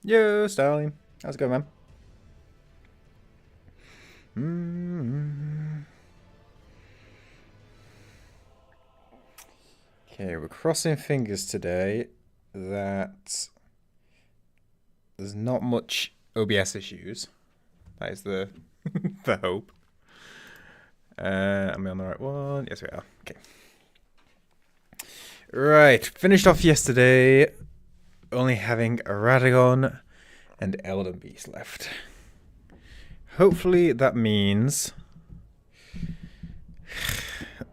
Yo, Starling. How's it going, man? Okay, we're crossing fingers today that there's not much OBS issues. That is the the hope. Am I on the right one? Yes, we are. Okay. Right, finished off yesterday, only having Radagon and Elden Beast left. Hopefully that means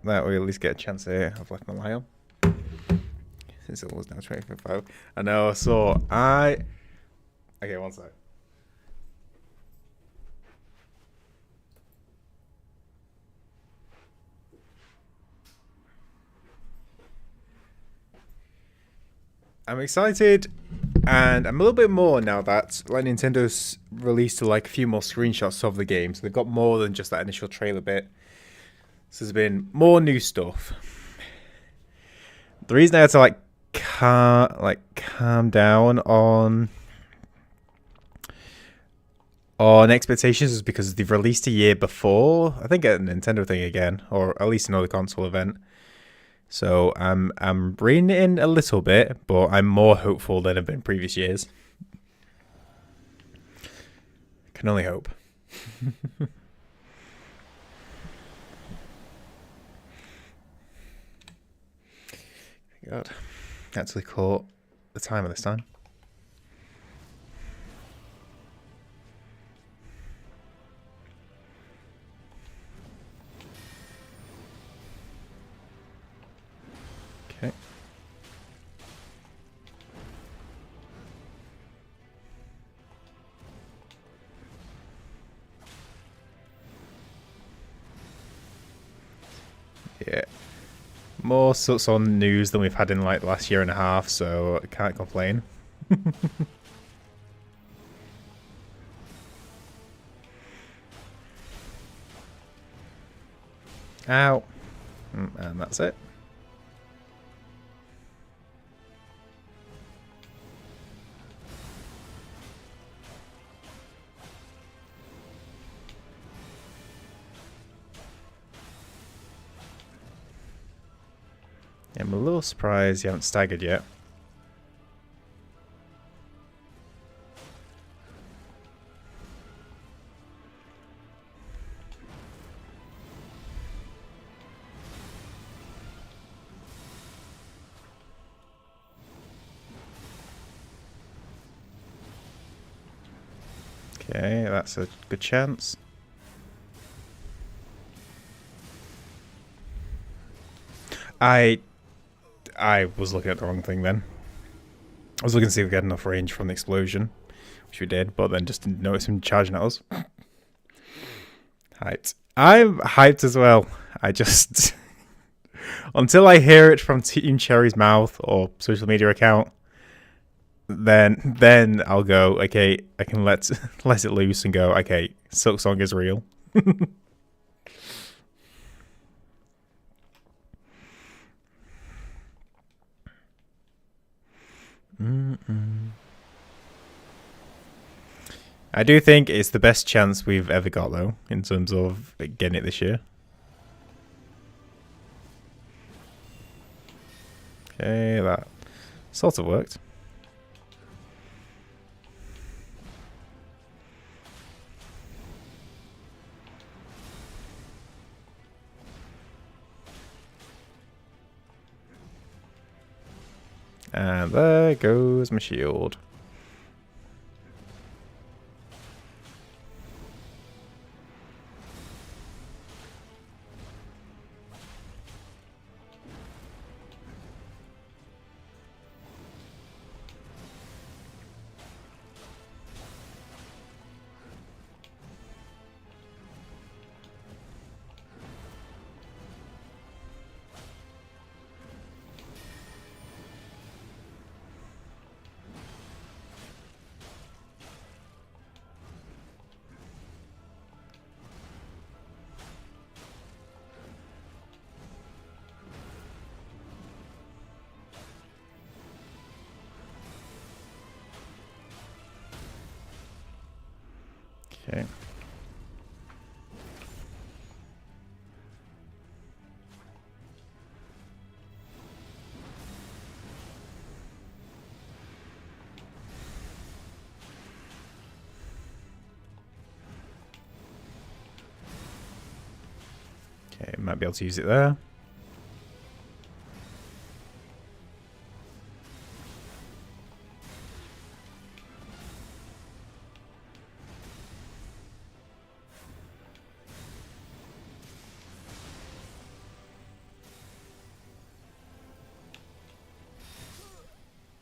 that we at least get a chance here. I've left my lie on. Since it was now 25. I know, so Okay, one sec. I'm excited, and I'm a little bit more now that like Nintendo's released like a few more screenshots of the game, so they've got more than just that initial trailer bit. So there's been more new stuff. The reason I had to calm down on expectations is because they've released a year before. I think a Nintendo thing again, or at least another console event. So I'm reining it in a little bit, but I'm more hopeful than I've been previous years. Can only hope. God, actually caught the timer this time. Okay. Yeah. More sorts on news than we've had in like the last year and a half, so I can't complain. Ow. And that's it. Yeah, I'm a little surprised you haven't staggered yet. Okay, that's a good chance. I was looking at the wrong thing then. I was looking to see if we had enough range from the explosion, which we did, but then just didn't notice him charging at us. Hyped. I'm hyped as well. I just until I hear it from Team Cherry's mouth or social media account, then I'll go, okay, I can let it loose and go, okay, Silksong is real. I do think it's the best chance we've ever got, though, in terms of getting it this year. Okay, that sort of worked. And there goes my shield. Okay. Okay, might be able to use it there.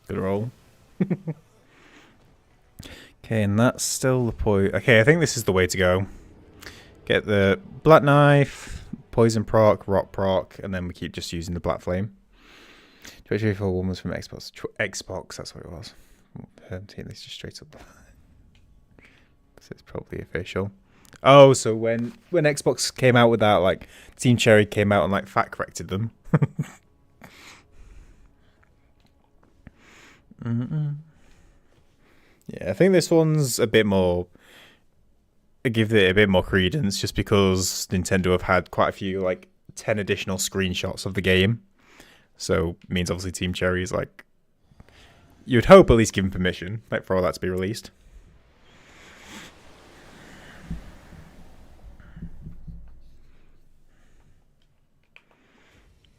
Good roll. Okay, and that's still the point. Okay, I think this is the way to go. Get the Black Knife, Poison proc, Rock proc, and then we keep just using the Black Flame. 2341 was from Xbox. Xbox, that's what it was. I'm taking this just straight up. So it's probably official. Oh, so when Xbox came out with that, like, Team Cherry came out and, like, fact corrected them. Yeah, I think this one's a bit more... I give it a bit more credence just because Nintendo have had quite a few, like, 10 additional screenshots of the game. So, it means obviously Team Cherry is, like... You'd hope at least give them permission, like, for all that to be released.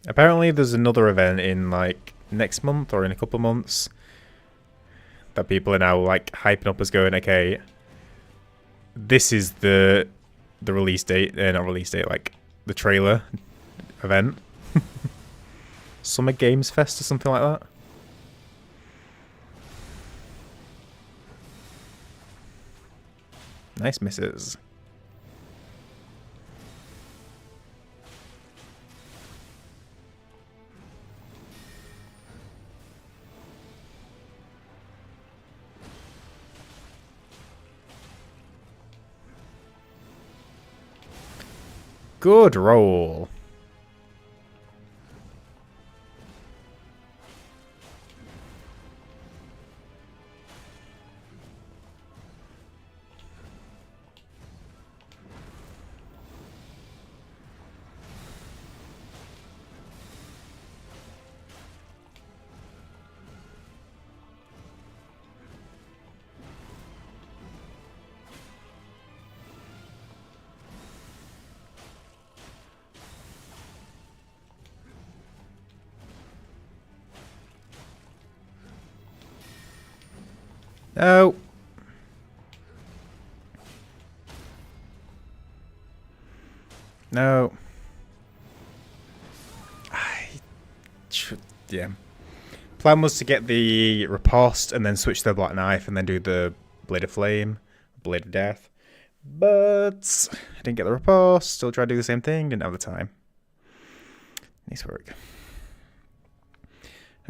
Apparently there's another event in, like, next month or in a couple of months that people are now, like, hyping up as going, okay... This is the release date, not release date, like the trailer event. Summer Games Fest or something like that. Nice misses. Good roll. No. No. Yeah. Plan was to get the riposte and then switch to the Black Knife and then do the Blade of Flame, Blade of Death. But I didn't get the riposte. Still tried to do the same thing. Didn't have the time. Nice work.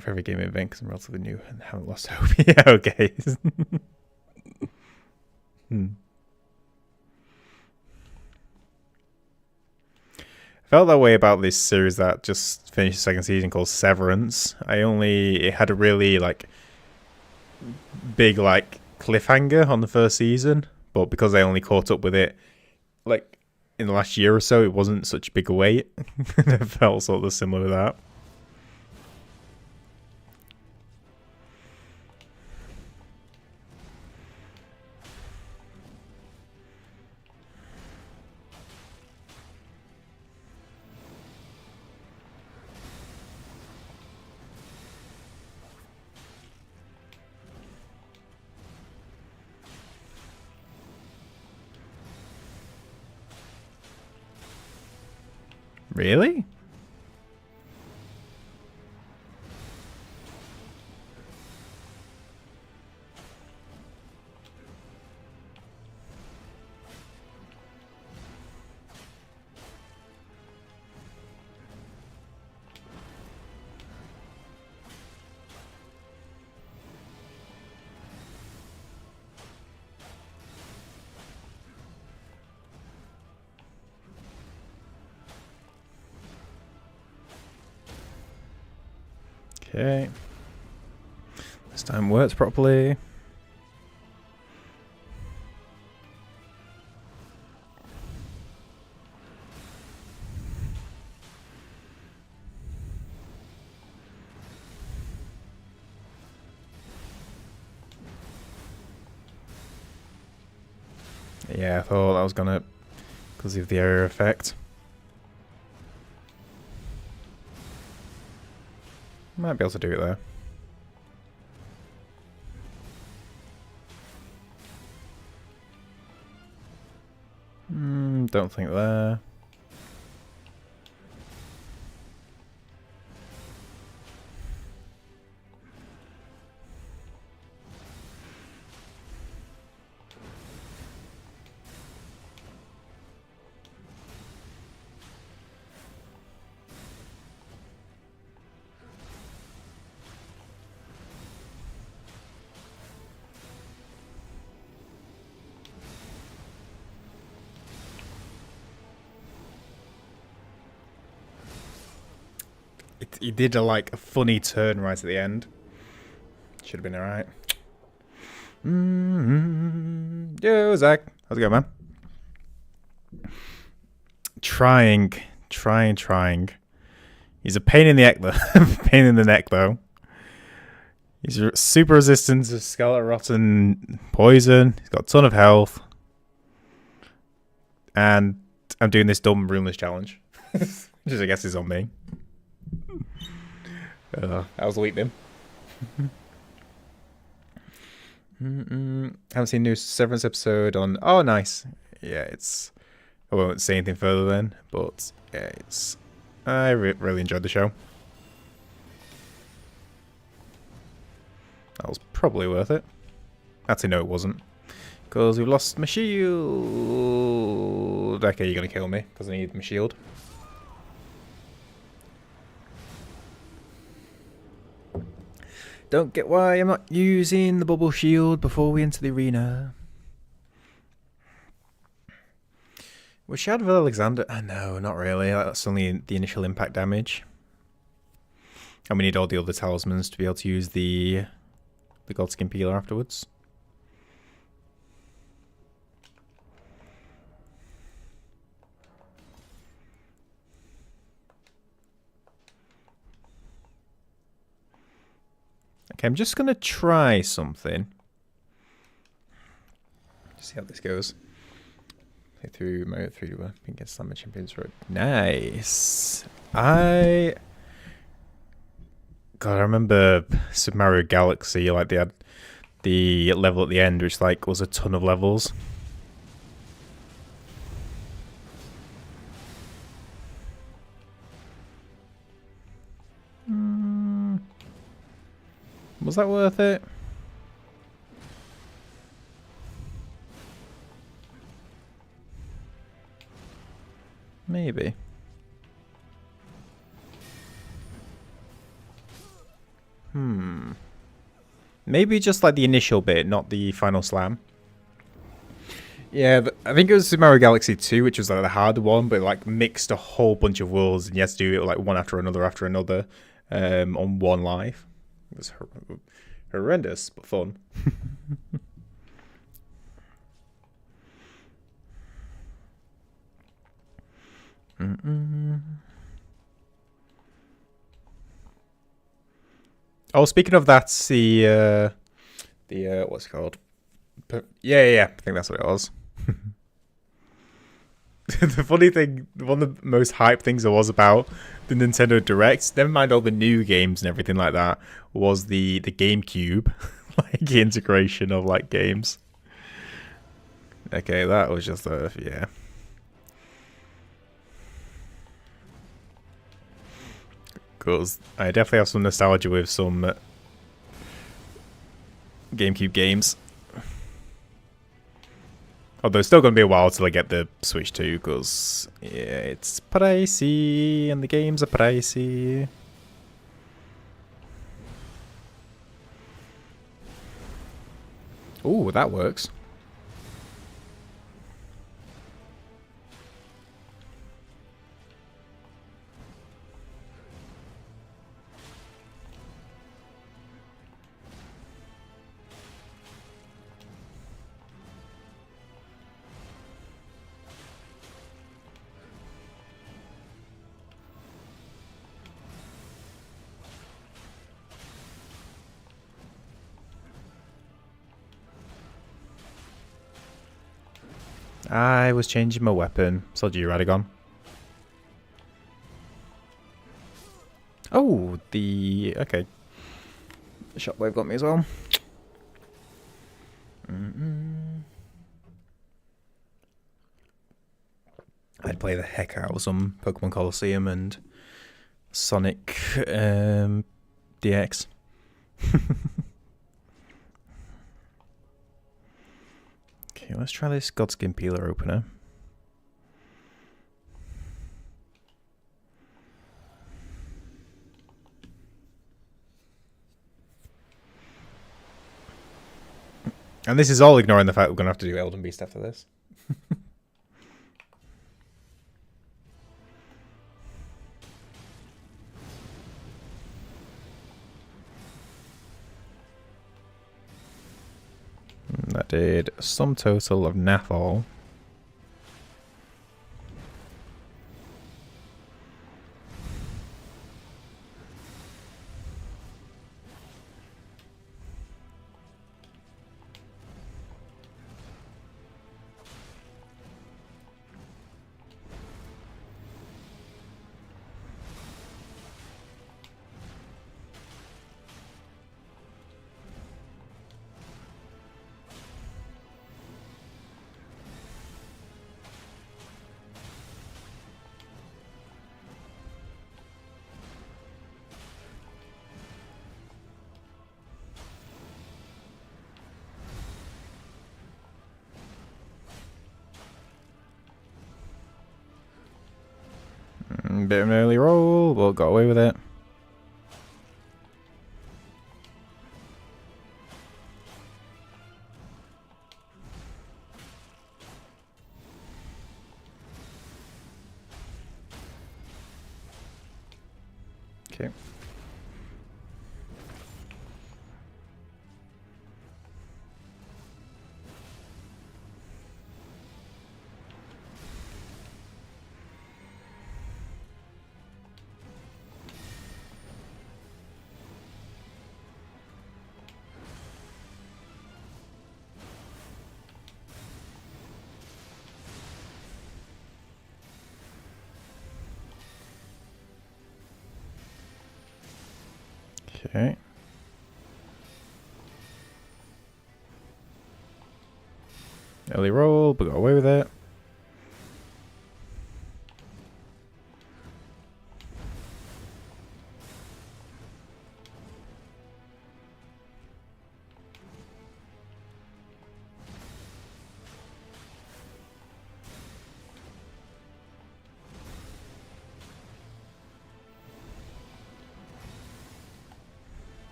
For every game event because I'm relatively new and haven't lost hope. Yeah, okay. I felt that way about this series that just finished the second season called Severance. It had a really like big like cliffhanger on the first season, but because I only caught up with it like in the last year or so, it wasn't such a big wait. It felt sort of similar to that. Really? Okay. This time works properly. Yeah, I thought that was gonna, because of the area effect. Might be able to do it there. Don't think there. He did a funny turn right at the end. Should have been alright. Yo, Zach. How's it going, man? Trying. He's a pain in the neck, though. Pain in the neck, though. He's super resistant to skeleton rot and poison. He's got a ton of health. And I'm doing this dumb roomless challenge. Which I guess is on me. That was a weak bim. Haven't seen new Severance episode on. Oh, nice. Yeah, it's. I won't say anything further then, but yeah, it's. I really enjoyed the show. That was probably worth it. Actually, no, it wasn't. Because we've lost my shield. Okay, you're gonna kill me because I need my shield. Don't get why I'm not using the bubble shield before we enter the arena. Was Shadow of Alexander? No, not really. That's only the initial impact damage. And we need all the other talismans to be able to use the Godskin Peeler afterwards. Okay, I'm just going to try something. See how this goes. Play through Mario 3D World against Slammer Champions Road. Nice. God, I remember Super Mario Galaxy, like they had the level at the end, which was a ton of levels. Was that worth it? Maybe. Maybe just the initial bit, not the final slam. Yeah, I think it was Super Mario Galaxy 2, which was the harder one, but it mixed a whole bunch of worlds, and you had to do it one after another on one life. It was horrendous, but fun. Oh, speaking of that, the what's it called? Yeah, I think that's what it was. The funny thing, one of the most hype things there was about the Nintendo Direct, never mind all the new games and everything like that, was the GameCube integration of games. Okay, that was just yeah. Because I definitely have some nostalgia with some GameCube games. Although it's still going to be a while till I get the Switch 2, because yeah, it's pricey, and the games are pricey. Ooh, that works. I was changing my weapon. Sold you, Radagon. Oh, okay. The shockwave got me as well. I'd play the heck out of some Pokemon Colosseum and Sonic DX. Okay, let's try this Godskin Peeler opener. And this is all ignoring the fact we're going to have to do Elden Beast after this. That did some total of Nathal. Bit of an early roll, but got away with it. Okay. Okay. Early roll, but got away with it.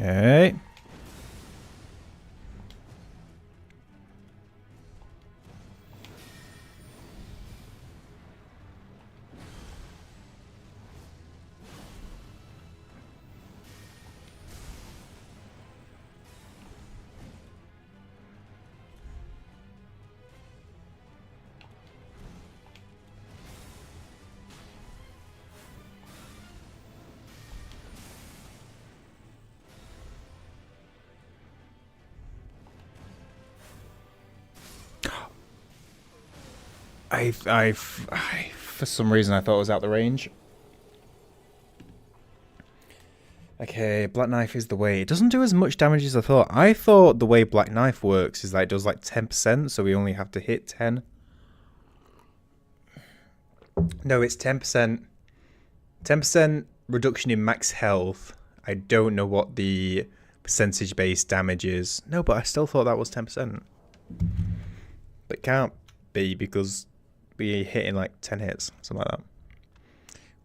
Okay. I, for some reason, I thought it was out the range. Okay, Black Knife is the way. It doesn't do as much damage as I thought. I thought the way Black Knife works is that it does like 10%, so we only have to hit 10. No, it's 10%. 10% reduction in max health. I don't know what the percentage-based damage is. No, but I still thought that was 10%. But it can't be because we're hitting like 10 hits, something like that.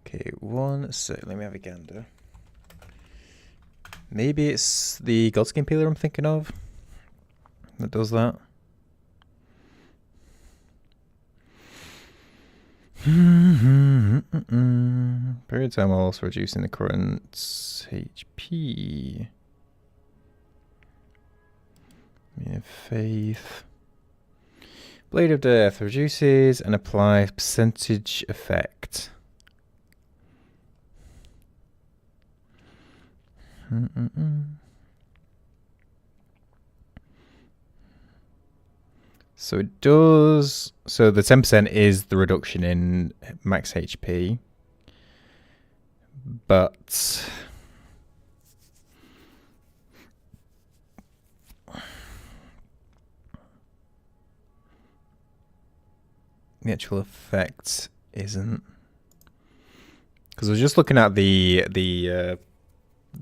Okay, one sec. Let me have a gander. Maybe it's the Godskin Peeler I'm thinking of that does that. Period time while also reducing the current HP. Faith. Blade of Death reduces and applies percentage effect. So it does. So the 10% is the reduction in max HP. But the actual effect isn't. Because I was just looking at the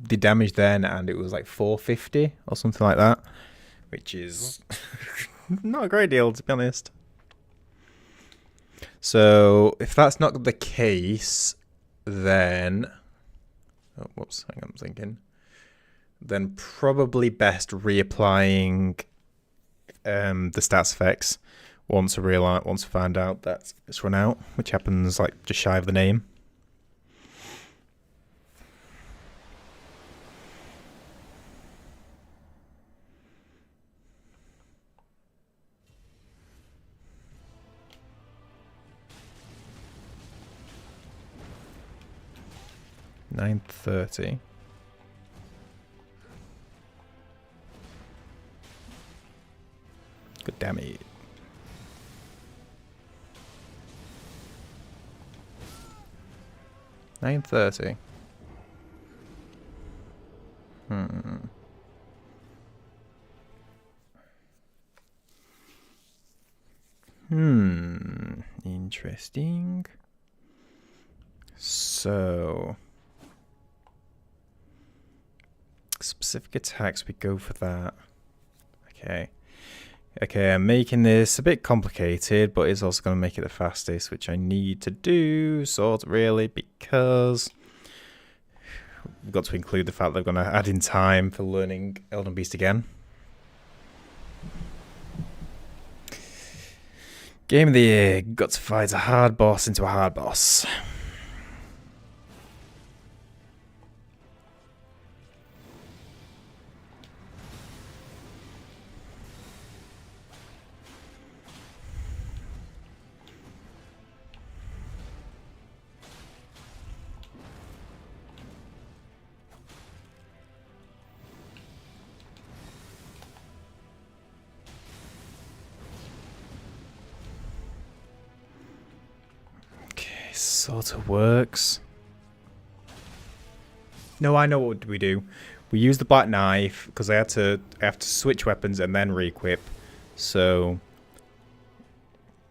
damage then, and it was like 450 or something like that, which is not a great deal, to be honest. So if that's not the case, then hang on, I'm thinking. Then probably best reapplying the stats effects once I find out that it's run out, which happens like just shy of the name. $930. Good damn it. $930. Interesting. So specific attacks, we go for that. Okay, I'm making this a bit complicated, but it's also going to make it the fastest, which I need to do, sort of really, because we've got to include the fact that they're going to add in time for learning Elden Beast again. Game of the year, got to fight a hard boss into a hard boss. Sort of works. No, I know what we do. We use the black knife because I have to switch weapons and then re-equip. So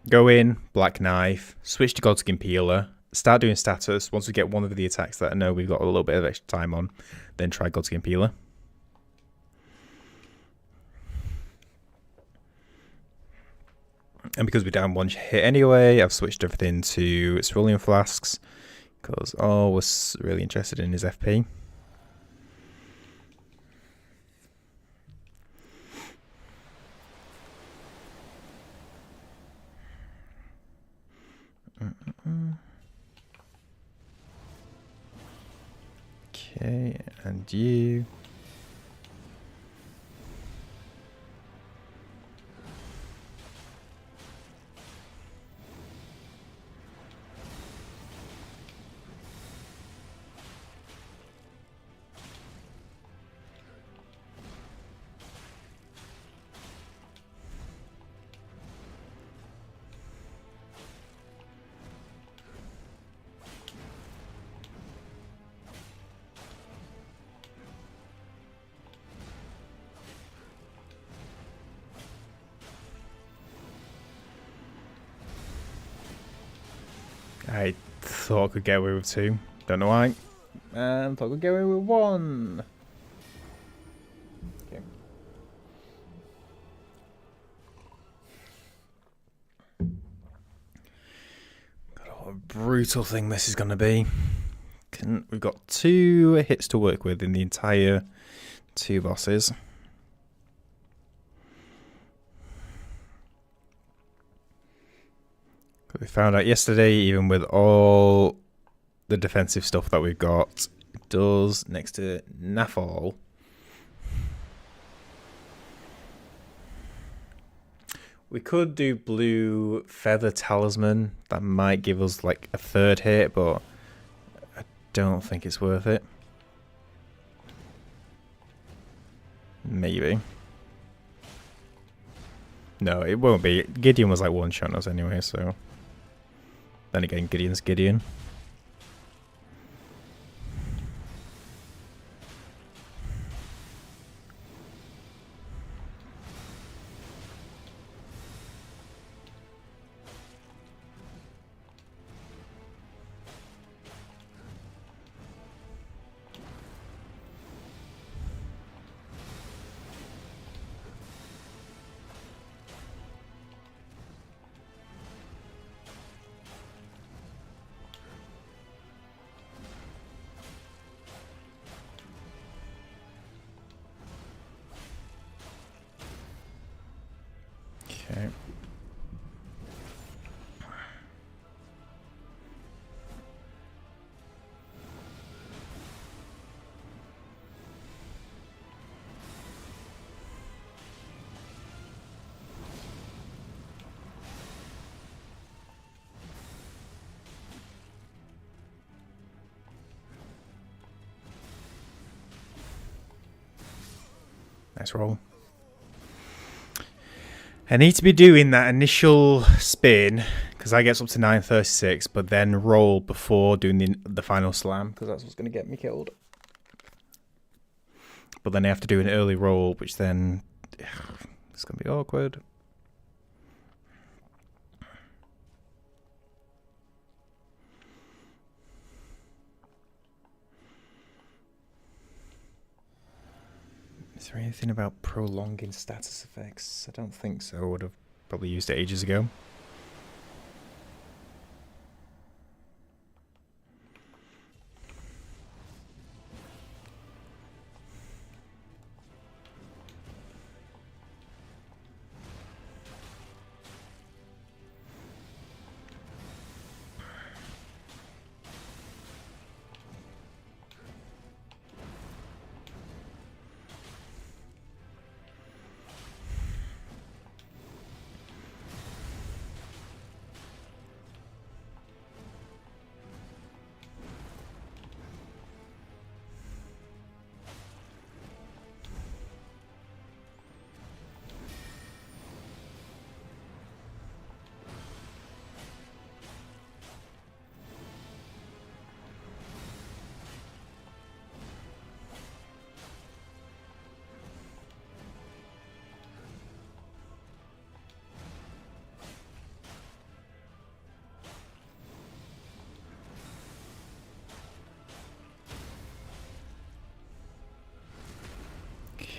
go in, black knife, switch to Godskin Peeler, start doing status. Once we get one of the attacks that I know we've got a little bit of extra time on, then try Godskin Peeler. And because we're down one hit anyway, I've switched everything to Cerulean Flasks because I was really interested in his FP. Okay, and you. I thought I could get away with 2. Don't know why. And thought I could get away with 1. Okay. God, what a brutal thing this is going to be. We've got 2 hits to work with in the entire 2 bosses. We found out yesterday, even with all the defensive stuff that we've got, it does next to Nafal. We could do blue feather talisman. That might give us like a third hit, but I don't think it's worth it. Maybe. No, it won't be. Gideon was like one-shot us anyway, so... Then again, Gideon's Gideon. Okay. Nice roll. I need to be doing that initial spin because I get up to 936, but then roll before doing the final slam because that's what's going to get me killed. But then I have to do an early roll, which then it's going to be awkward. Is there anything about prolonging status effects? I don't think so. I would have probably used it ages ago.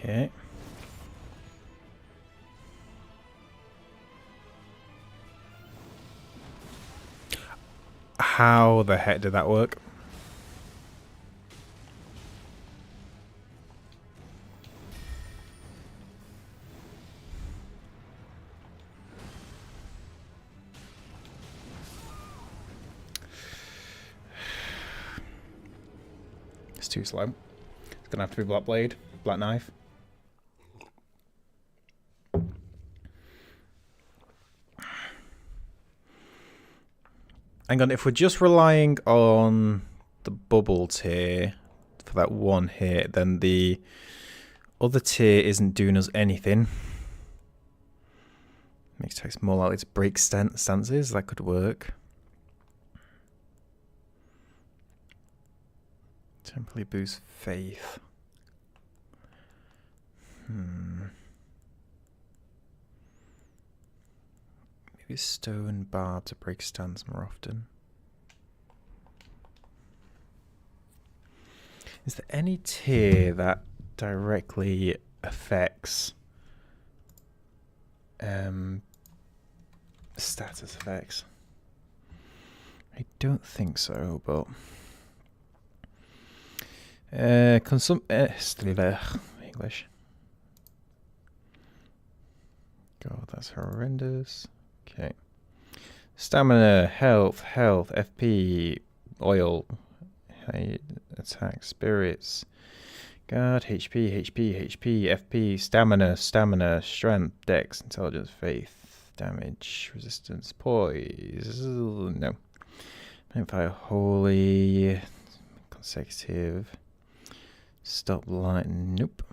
Okay. How the heck did that work? It's too slow. It's gonna have to be black blade, black knife. Hang on, if we're just relying on the bubble tier for that one hit, then the other tier isn't doing us anything. Makes text more likely to break stances. That could work. Temporarily boost faith. Maybe stone barb to break stance more often. Is there any tier that directly affects status effects? I don't think so, but English. God, that's horrendous. Okay, Stamina, health, FP, oil, attack, spirits, guard, HP, FP, stamina, strength, dex, intelligence, faith, damage, resistance, poise. No. Fire, holy, consecutive, stop light, nope.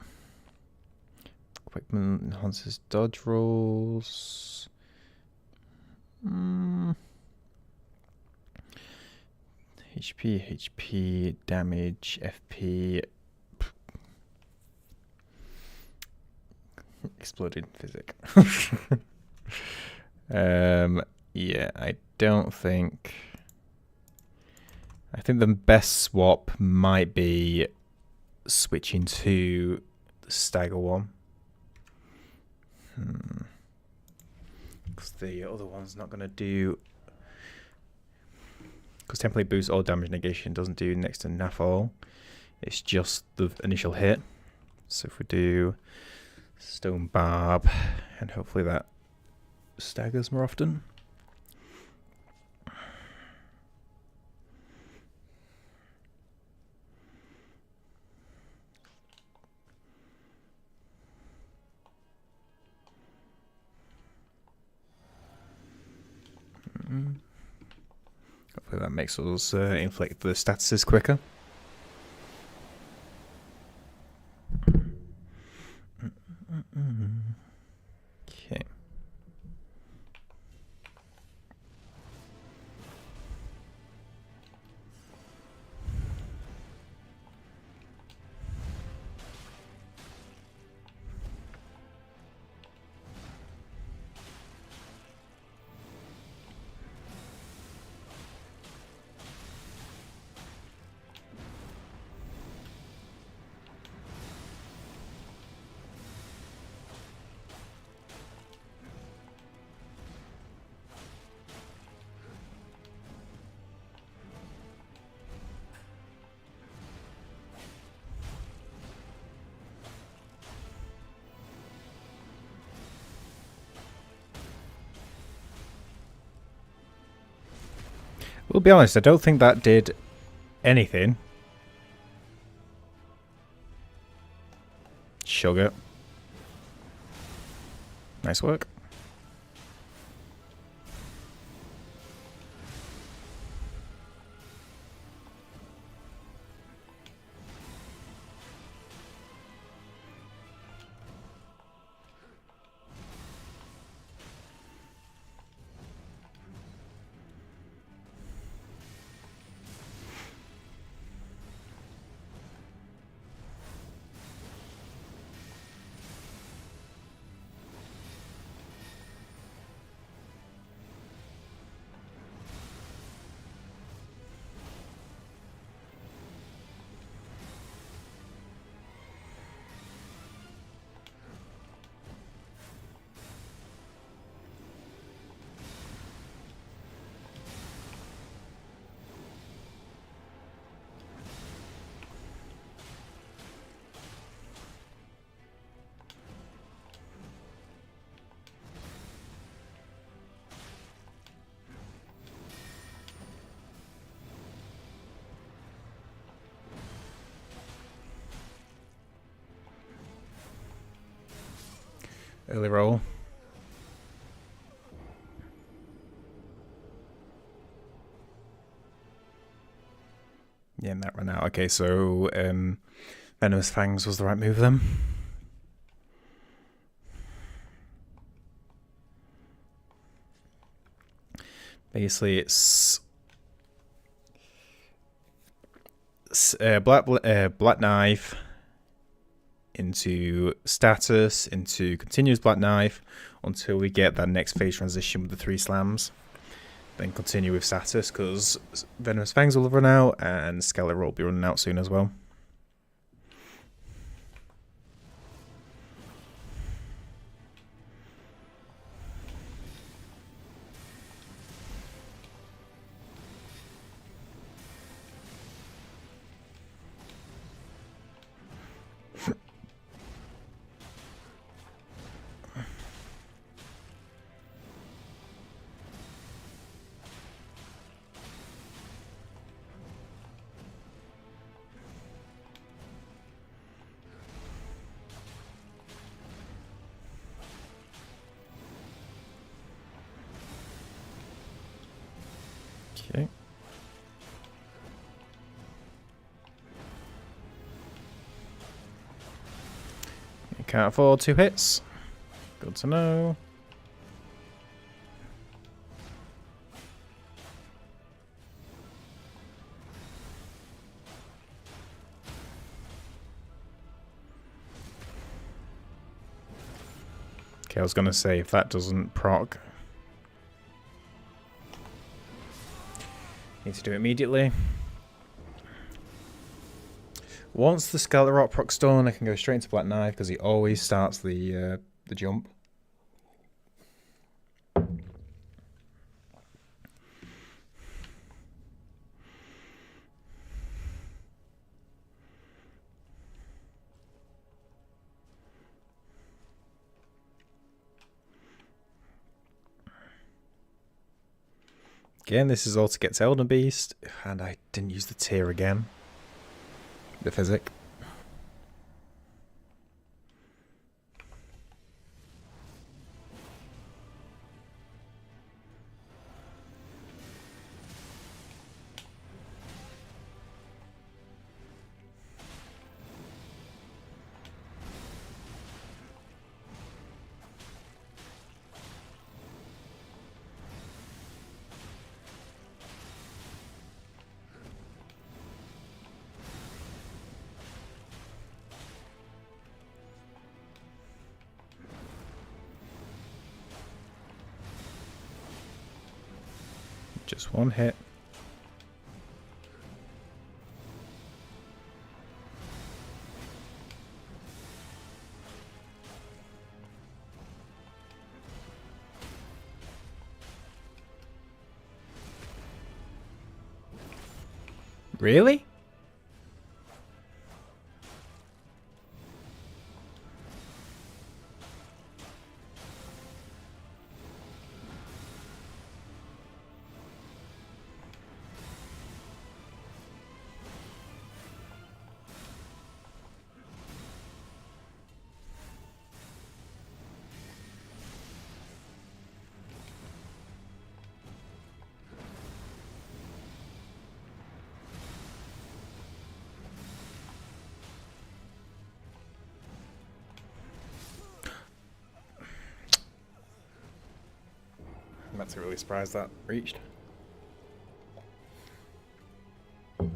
Equipment enhances dodge rolls. HP, damage, FP. Exploded physic. Yeah, I don't think. I think the best swap might be switching to the stagger one. Because the other one's not going to do. Because template boost or damage negation doesn't do next to naff all. It's just the initial hit. So if we do stone barb, and hopefully that staggers more often. Hopefully that makes us inflict the statuses quicker. Okay. We'll be honest, I don't think that did anything. Sugar. Nice work. Early roll. Yeah, and that ran out. Okay, so Venomous Fangs was the right move then. Basically, it's Black Knife into status, into continuous Black Knife, until we get that next phase transition with the 3 slams. Then continue with status, because Venomous Fangs will run out, and Skeletor will be running out soon as well. Can't afford 2 hits. Good to know. Okay, I was gonna say if that doesn't proc, need to do it immediately. Once the Skeleton Rock proc's done, I can go straight into Black Knife because he always starts the jump. Again, this is all to get to Elden Beast, and I didn't use the tier again. The physic. Just one hit. Really? I'm actually really surprised that reached. I'm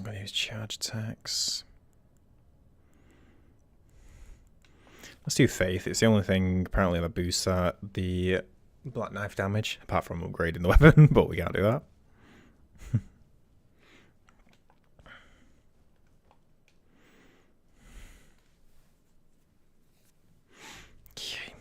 going to use charge attacks. Let's do Faith. It's the only thing apparently that boosts the Black Knife damage, apart from upgrading the weapon, but we can't do that. Okay.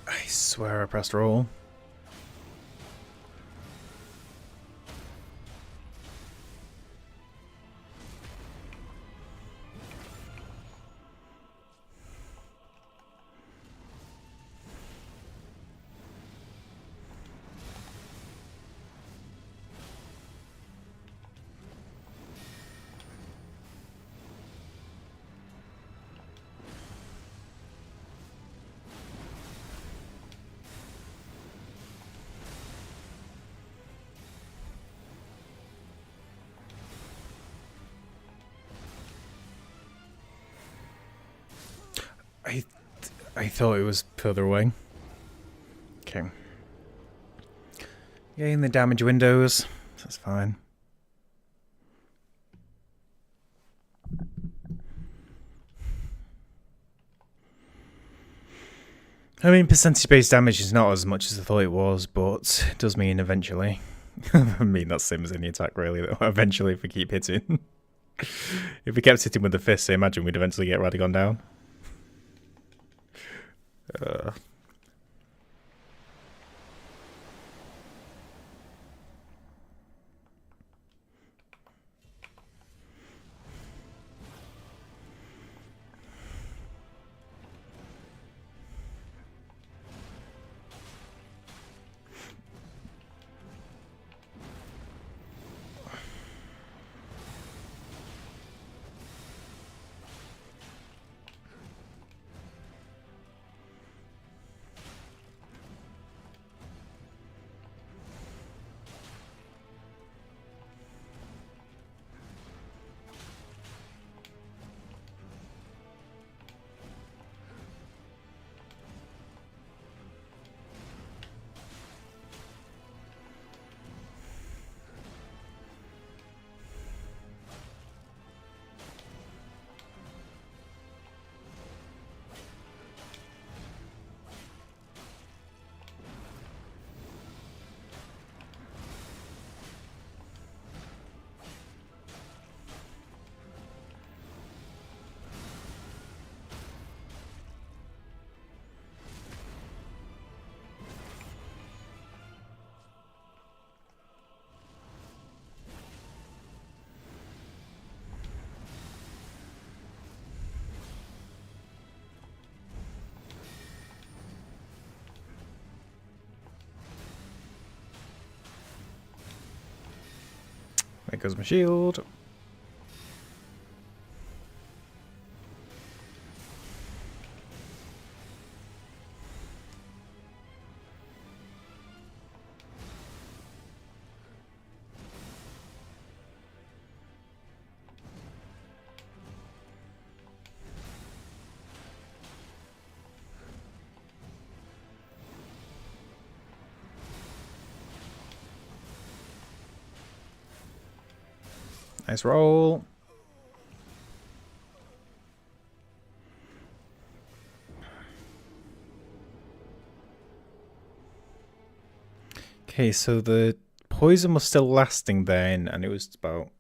I swear I pressed roll. I thought it was further away. Okay. Getting the damage windows. That's fine. I mean, percentage-based damage is not as much as I thought it was, but it does mean eventually. I mean, that's the same as any attack, really, though. Eventually, if we keep hitting. If we kept hitting with the fist, I imagine we'd eventually get Radagon down. There goes my shield. Nice roll. Okay, so the poison was still lasting then, and it was about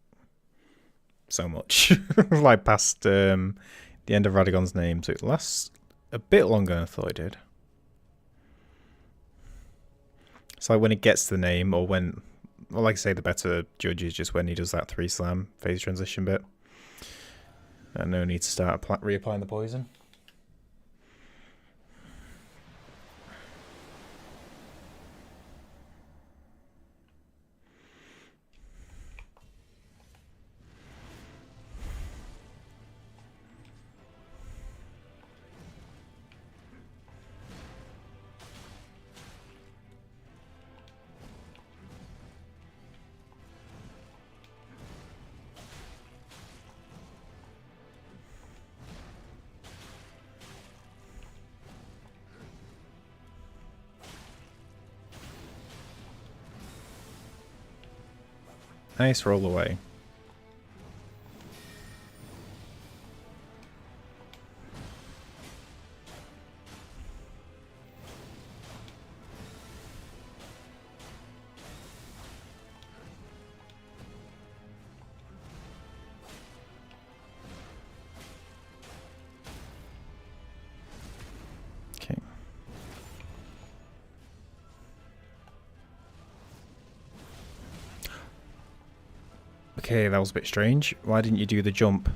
so much. Like past the end of Radagon's name, so it lasts a bit longer than I thought it did. It's like when it gets to the name, or when, well, like I say, the better judge is just when he does that 3-slam phase transition bit. And no need to start reapplying the poison. Nice roll away. Okay. Okay, that was a bit strange. Why didn't you do the jump?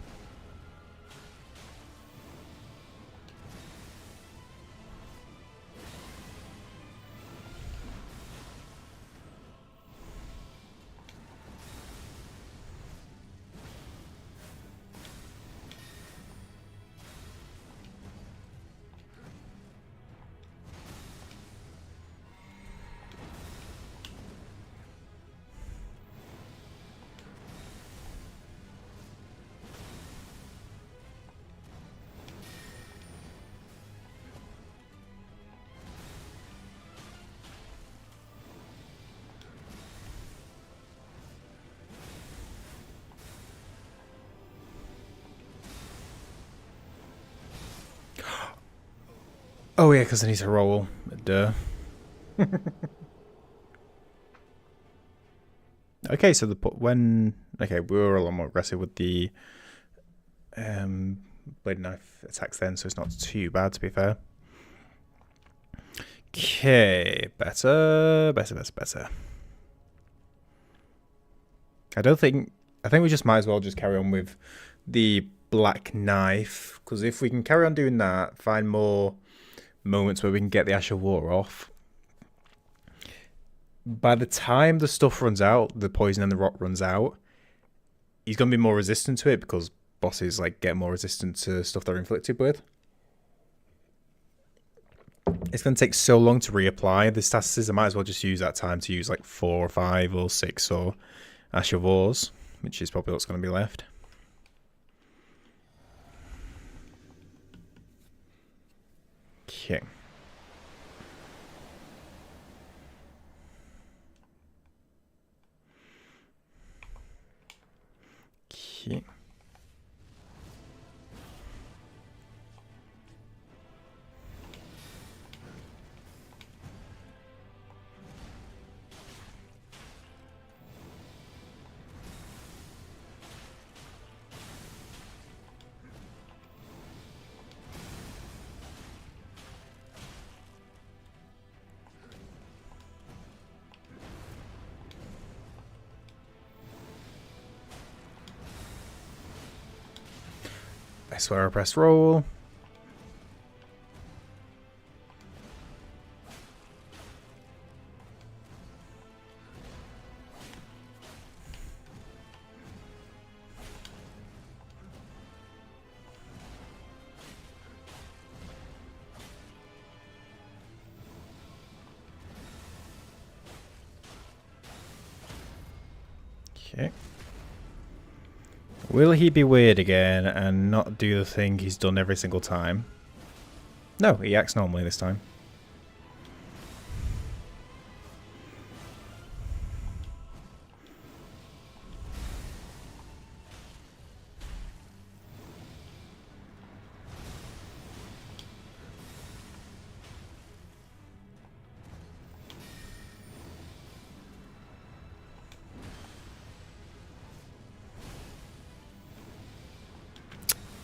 Oh yeah, because I need to roll. Duh. Okay, so we were a lot more aggressive with the blade knife attacks then, so it's not too bad to be fair. Okay, better. I think we just might as well just carry on with the black knife, because if we can carry on doing that, find more moments where we can get the Ash of War off. By the time the stuff runs out, the poison and the rot runs out, he's going to be more resistant to it because bosses like get more resistant to stuff they're inflicted with. It's going to take so long to reapply the statuses. I might as well just use that time to use like 4 or 5 or 6 or Ash of Wars, which is probably what's going to be left. Okay. Okay. I swear I press roll. Okay. Will he be weird again and not do the thing he's done every single time? No, he acts normally this time.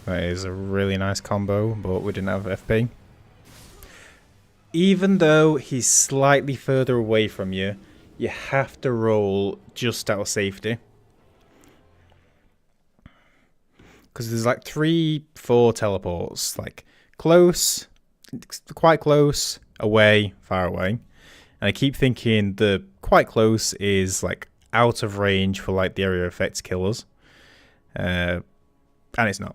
That is a really nice combo, but we didn't have FP. Even though he's slightly further away from you, you have to roll just out of safety. Because there's like 3, 4 teleports. Like close, quite close, away, far away. And I keep thinking the quite close is like out of range for like the area effects killers. And it's not.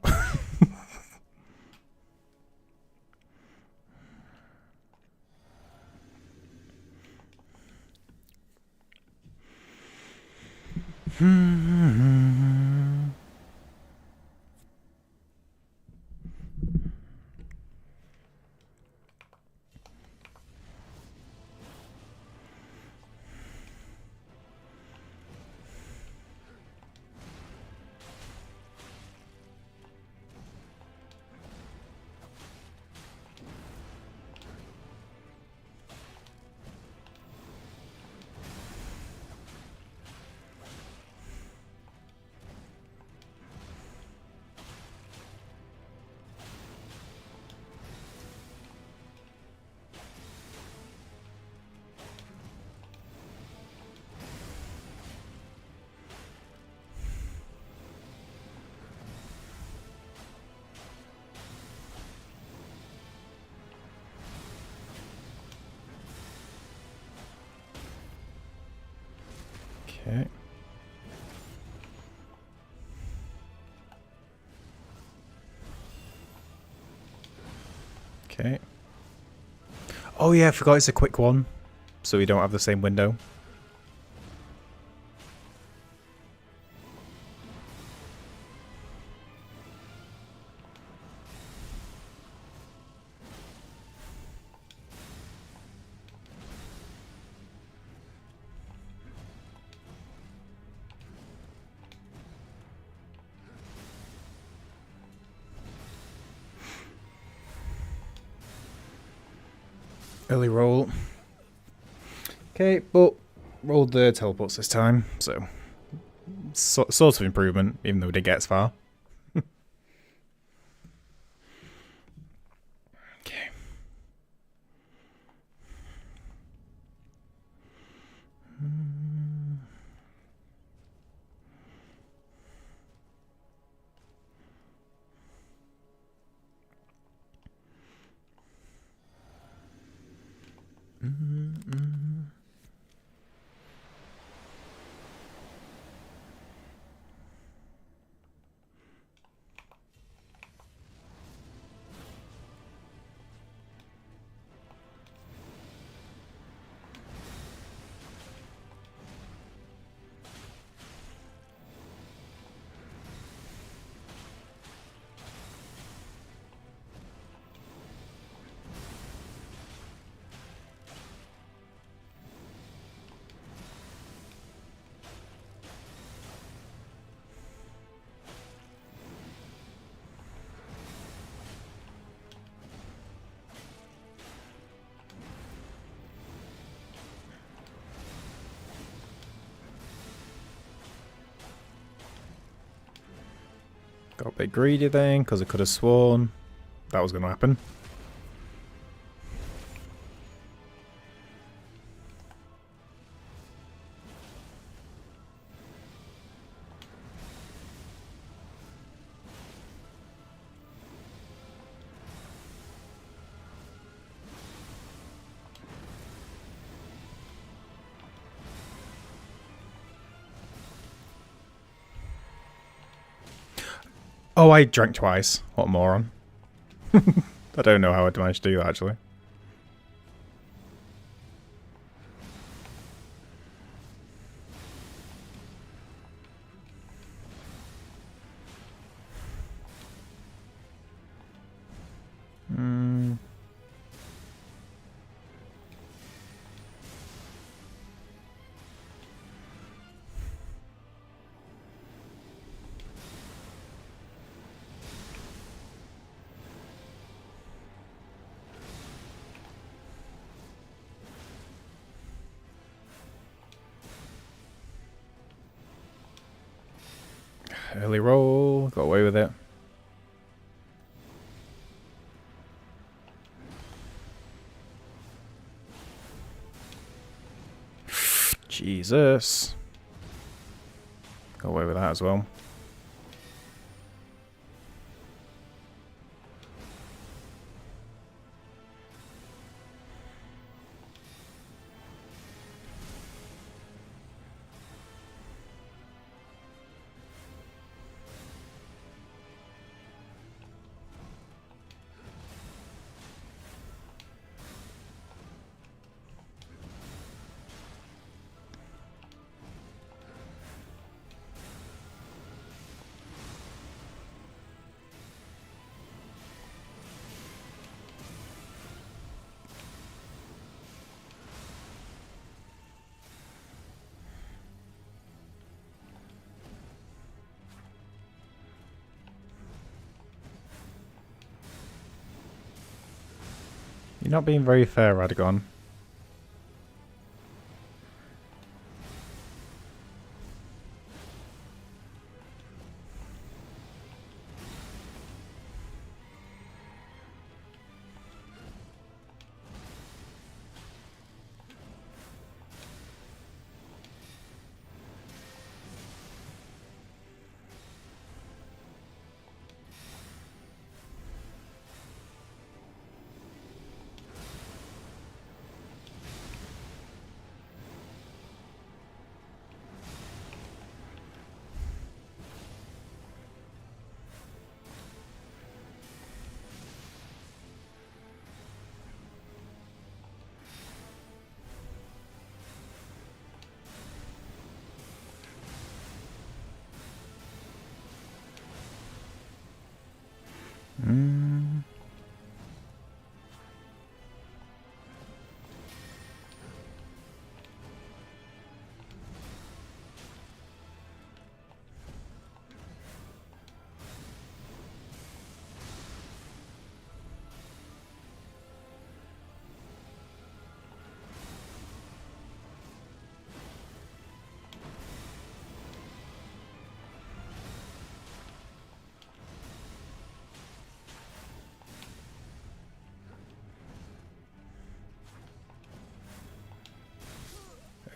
Okay. Okay. Oh yeah, I forgot it's a quick one, so we don't have the same window. Early roll. Okay, but rolled the teleports this time, so sort of improvement, even though we didn't get as far. Okay. Got a bit greedy then, because I could have sworn that was going to happen. Oh, I drank twice. What a moron. I don't know how I managed to do that, actually. Early roll. Got away with it. Jesus. Got away with that as well. You're not being very fair, Radagon.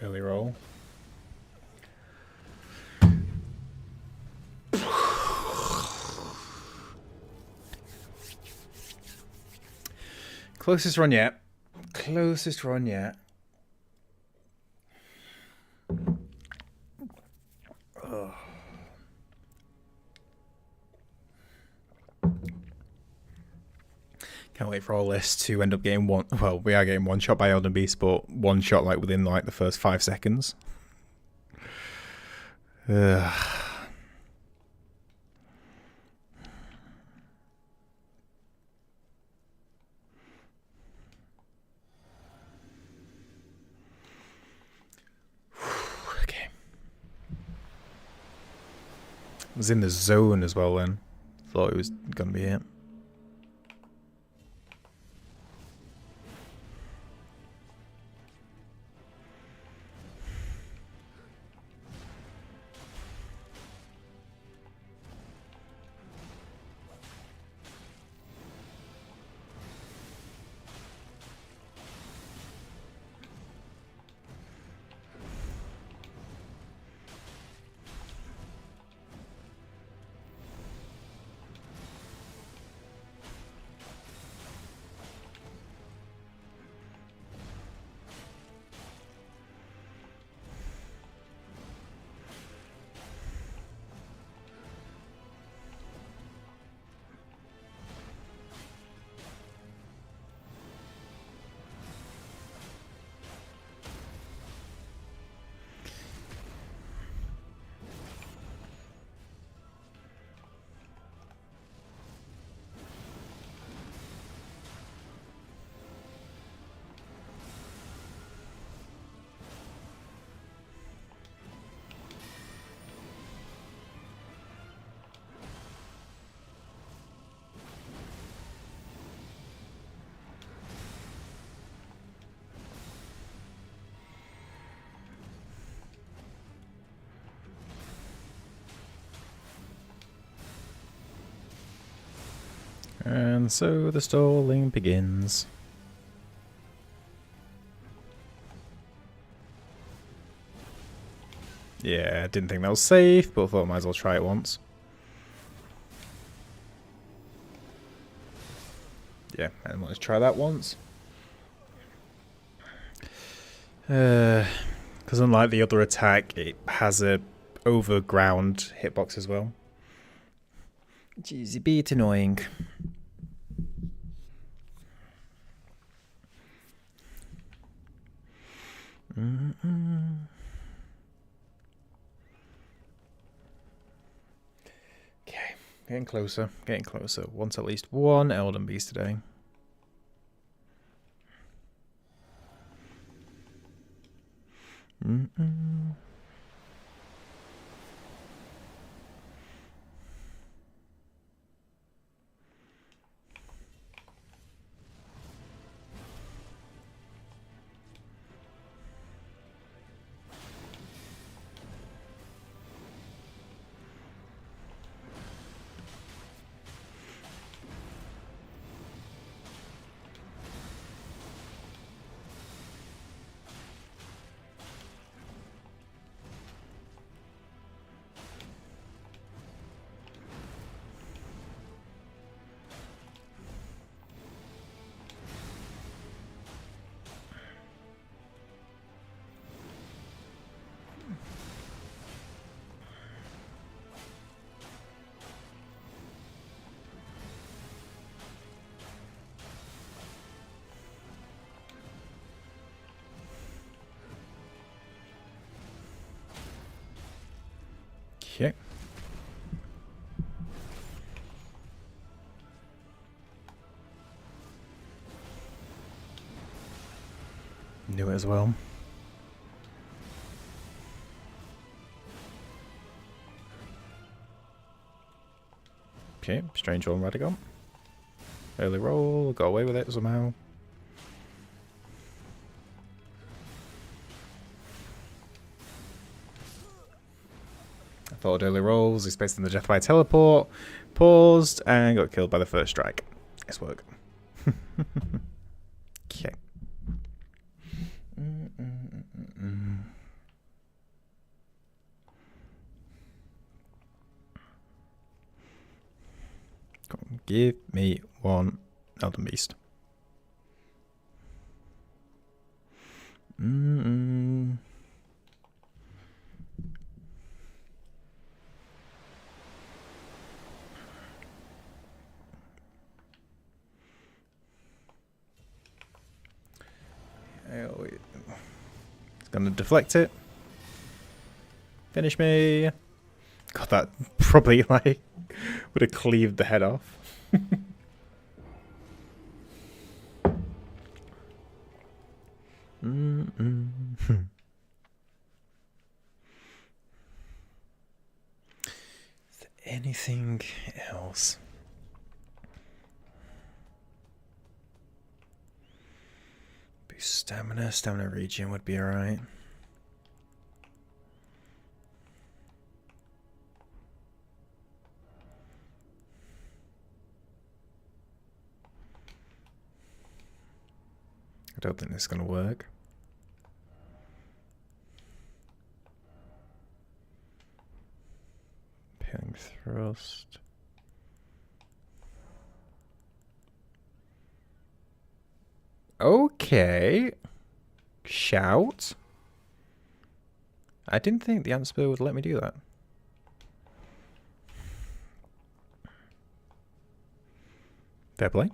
Early roll. Closest run yet. Closest run yet. Ugh. Can't wait for all this to end up getting one. Well, we are getting one shot by Elden Beast, but one shot like within like the first 5 seconds. Ugh. Okay. I was in the zone as well then. Thought it was gonna be it. And so the stalling begins. Yeah, didn't think that was safe, but thought I might as well try it once. Yeah, and let's try that once. Because unlike the other attack, it has a overground hitbox as well. Jeez, a bit annoying. Okay, getting closer, getting closer. Want at least one Elden Beast today. Okay. Knew it as well. Okay, strange one, Radigon. Early roll, got away with it somehow. I thought early rolls, expecting the death by teleport, paused, and got killed by the first strike. Nice work. Okay. Give me one Elden Beast. It's gonna deflect it. Finish me. God, that probably like would have cleaved the head off. Is there anything else? Boost stamina. Stamina regen would be alright. I don't think this is going to work. Peeling thrust. Okay. Shout. I didn't think the answer would let me do that. Fair play.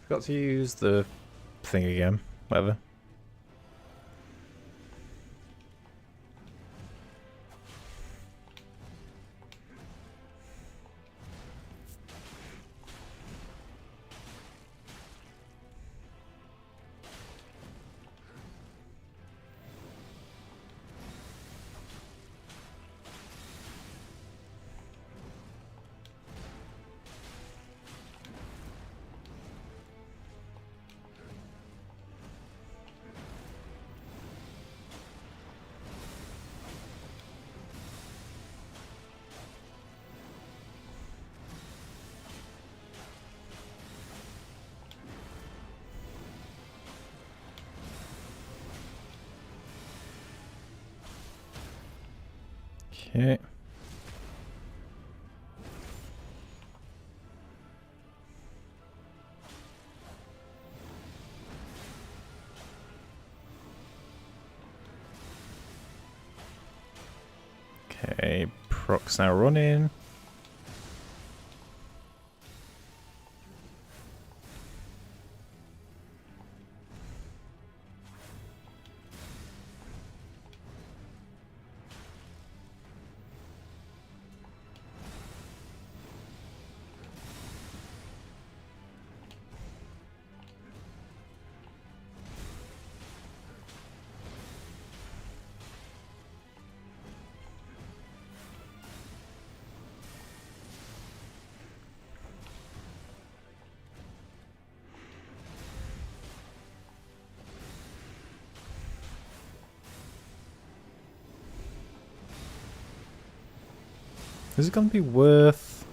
Forgot to use the thing again. Whatever. Okay. Okay, proc's now running. Is it going to be worth...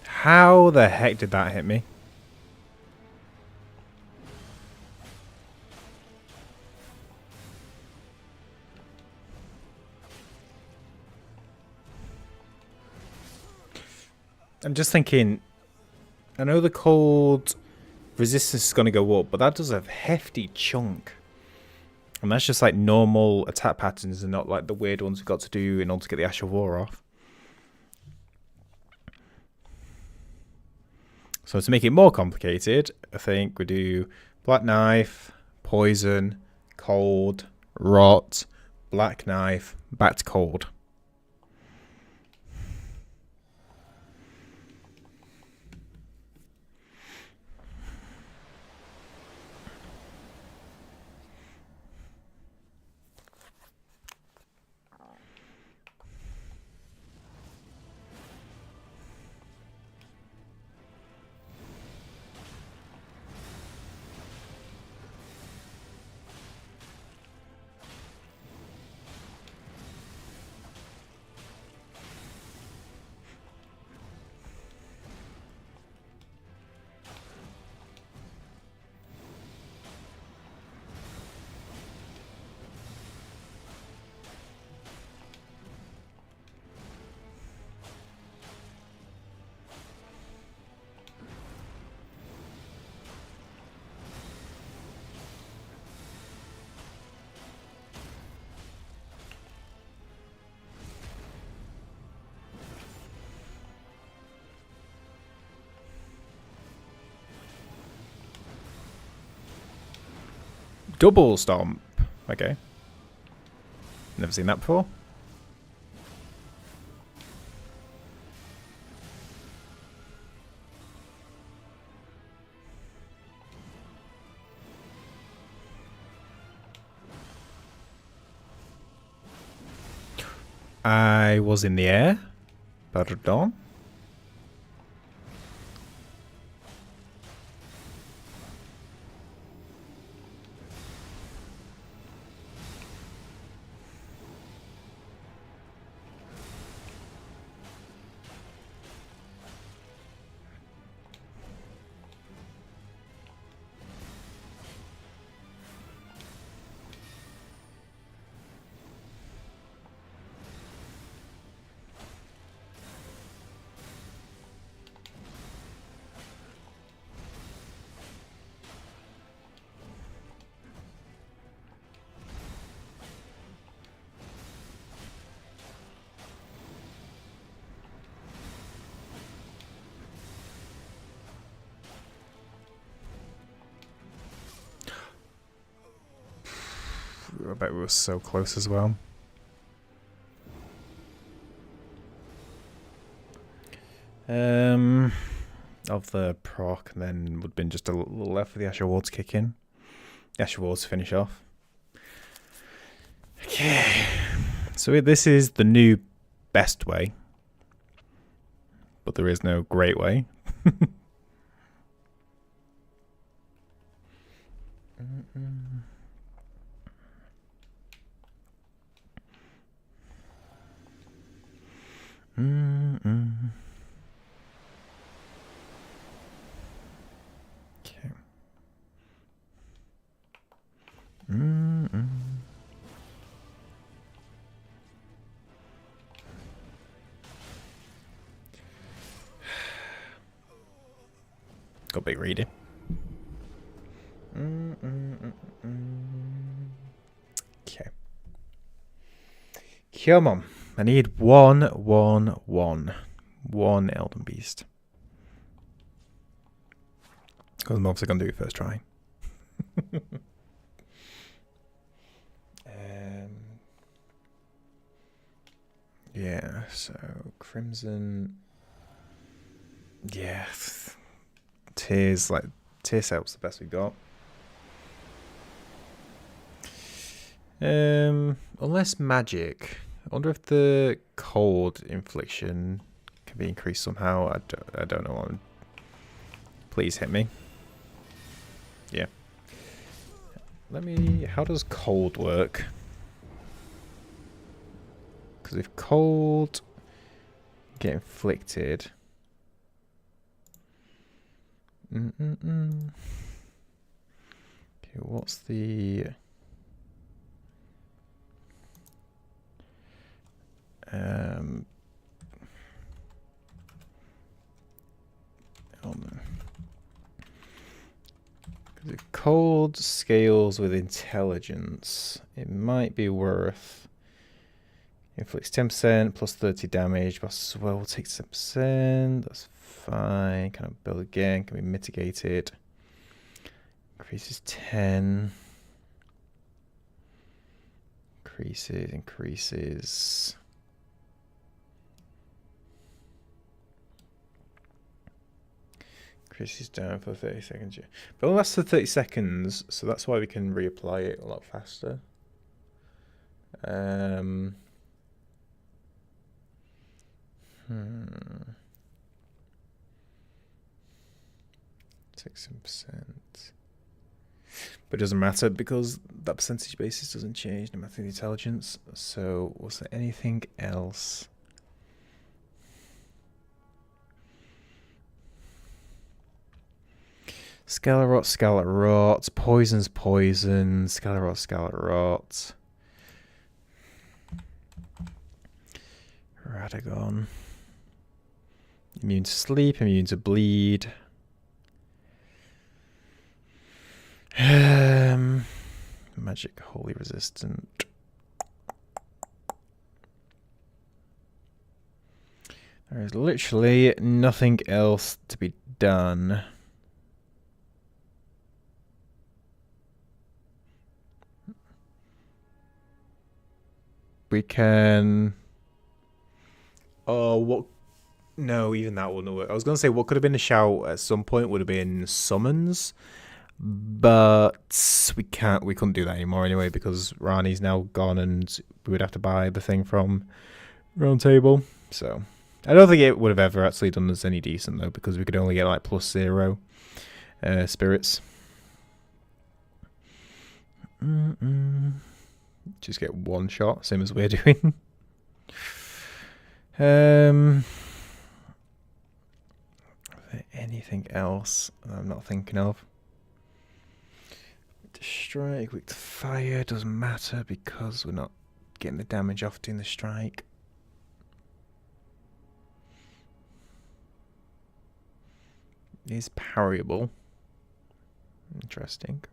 How the heck did that hit me? I'm just thinking, I know the cold resistance is going to go up, but that does a hefty chunk. And that's just like normal attack patterns and not like the weird ones we've got to do in order to get the Ash of War off. So to make it more complicated, I think we do Black Knife, Poison, Cold, Rot, Black Knife, back to Cold. Double stomp. Okay. Never seen that before. I was in the air. Pardon. I bet we were so close as well. Of the proc, and then would have been just a little left for the Asher Wards kick in. The Asher Wards finish off. Okay. So this is the new best way. But there is no great way. Okay. Got big reading. Okay. Come on. I need one Elden Beast. Because I'm obviously going to do it first try. Yeah, so Crimson. Yeah. Tears Help's the best we got. Unless magic. I wonder if the cold infliction can be increased somehow. I don't know. Please hit me. Yeah. How does cold work? Because if cold get inflicted. Okay, what's the because if cold scales with intelligence, it might be worth. Inflicts 10% plus 30 damage. Boss as well will take 10%. That's fine. Can I build again? Can we mitigate it? Increases 10. Increases. Increases down for 30 seconds. Yeah. But it lasts for 30 seconds, so that's why we can reapply it a lot faster. Take some percent. But it doesn't matter because that percentage basis doesn't change no matter the intelligence. So was there anything else? Scarlet Rot, Poison's Poison, Scarlet Rot. Radagon. Immune to sleep, immune to bleed. Magic wholly resistant. There is literally nothing else to be done. We can... Oh, what... No, even that wouldn't work. I was going to say what could have been a shout at some point would have been summons. But we couldn't do that anymore anyway because Rani's now gone and we would have to buy the thing from Round Table. So I don't think it would have ever actually done us any decent though because we could only get like +0 spirits. Just get one shot, same as we're doing. Anything else I'm not thinking of? Strike, weak to fire, doesn't matter because we're not getting the damage off doing the strike. It is parryable. Interesting.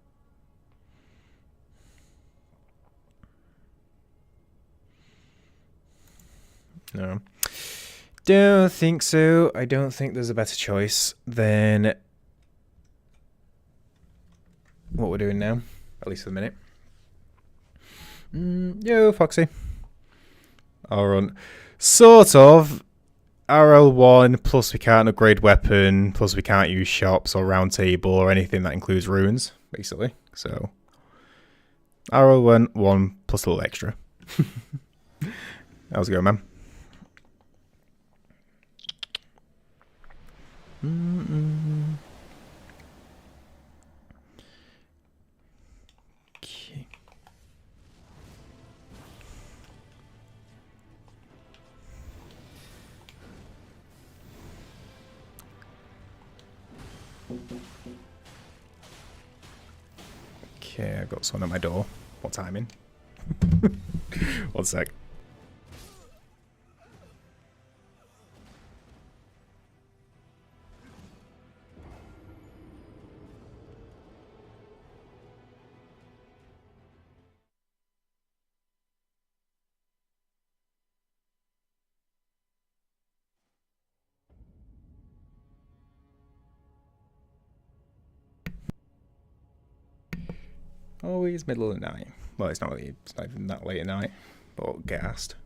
No. Don't think so. I don't think there's a better choice than what we're doing now, at least for the minute. Yo, Foxy. I'll run. Sort of. RL1, plus we can't upgrade weapon, plus we can't use shops or round table or anything that includes runes, basically. So, RL1, 1 plus a little extra. How's it going, man? Okay, I've got someone at my door. What timing? 1 sec. Always middle of the night. Well, it's not even that late at night, but gassed.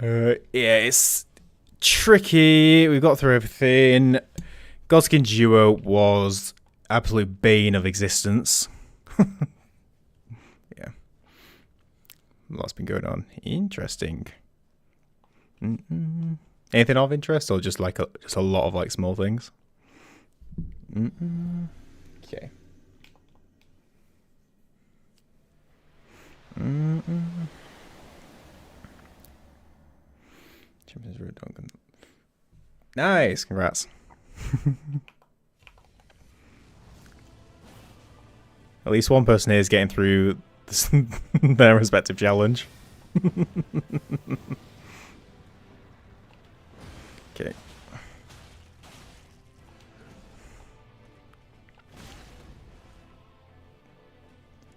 Yeah, it's tricky. We got through everything. Godskin Duo was absolute bane of existence. Yeah. Lots been going on. Interesting. Anything of interest, or just like just a lot of like small things? Okay. Nice, congrats. At least one person here is getting through this, their respective challenge. Okay.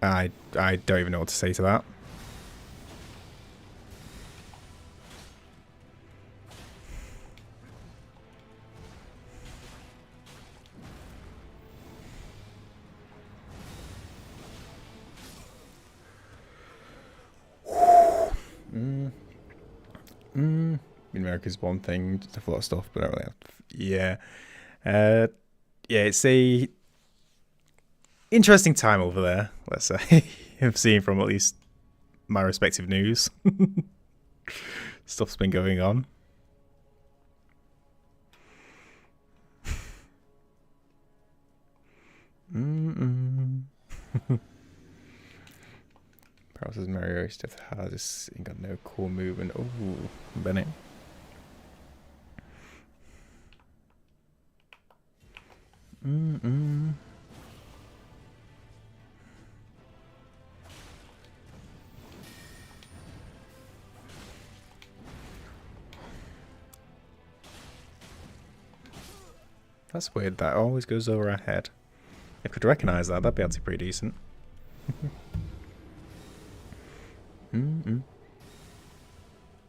I don't even know what to say to that. America's one thing, just a lot of stuff, but I don't really have yeah. Yeah, it's a interesting time over there, let's say. I've seen from at least my respective news. Stuff's been going on. Perhaps as Mario stuff the hardest, ain't got no cool movement. Oh, Bennett. That's weird, that always goes over our head. If I could recognise that, that'd be actually pretty decent.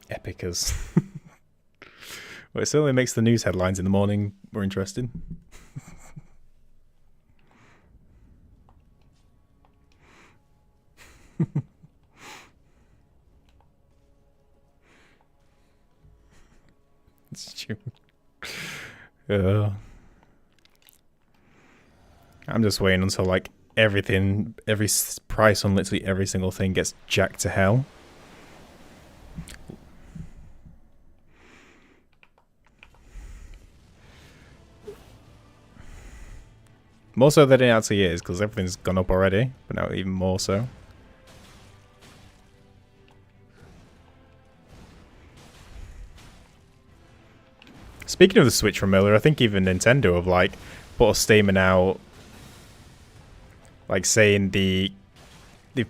Epic as. Well, it certainly makes the news headlines in the morning more interesting. It's true. Uh, I'm just waiting until like everything, price on literally every single thing gets jacked to hell. More so than it actually is, because everything's gone up already, but now even more so. Speaking of the Switch from earlier, I think even Nintendo have like put a statement out, like saying they've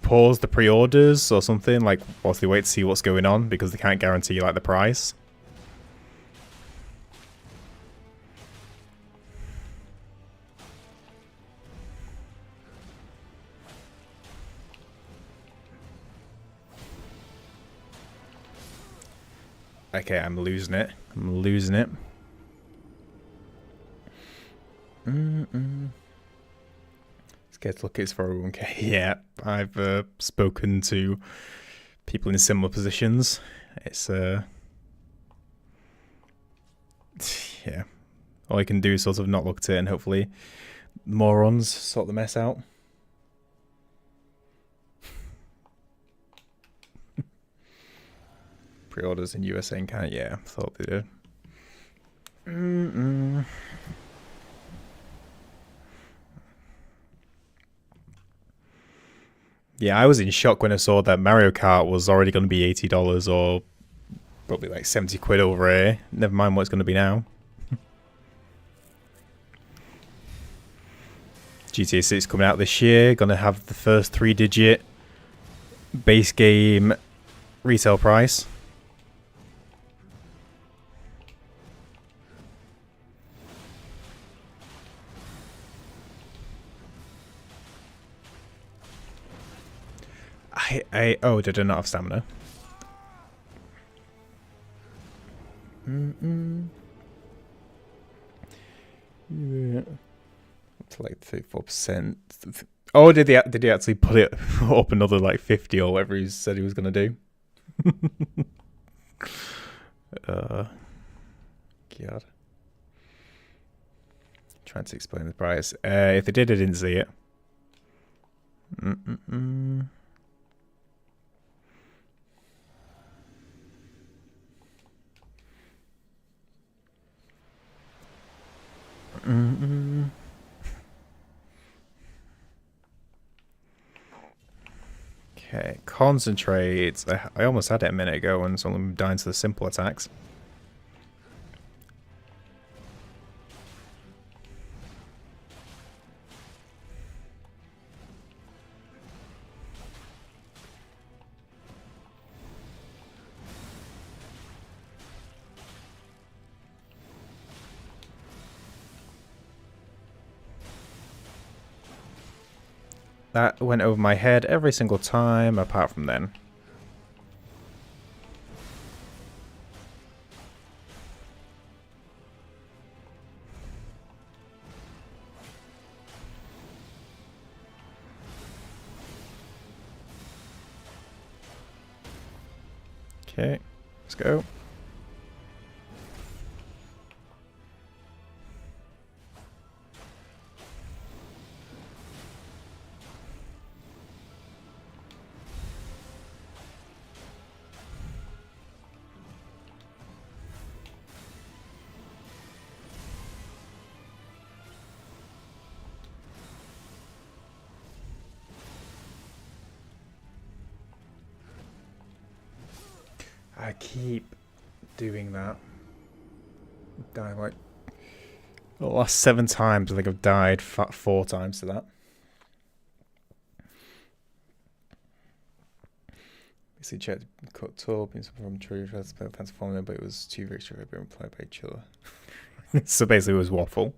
paused the pre-orders or something, like whilst they wait to see what's going on because they can't guarantee like the price. Okay, I'm losing it. I'm losing it. Scared to look at his 401k. Yeah, I've spoken to people in similar positions. It's yeah. All I can do is sort of not look at it and hopefully morons sort the mess out. Pre-orders in USA and Canada, yeah, thought they did. Yeah, I was in shock when I saw that Mario Kart was already going to be $80 or probably like 70 quid over here. Never mind what it's going to be now. GTA 6 coming out this year, going to have the first 3-digit base game retail price. Oh, did I not have stamina? Yeah. To like 34%. Oh, did he actually put it up another like 50 or whatever he said he was gonna do? God. Trying to explain the price. If they did, I didn't see it. Okay, concentrate. I almost had it a minute ago and someone dying to the simple attacks. That went over my head every single time, apart from then. Okay, let's go. I keep doing that. Die like the last 7 times. I think I've died 4 times to that. Basically, checked cut top in from true transforming, but it was too very sure being applied by each other. So basically, it was waffle.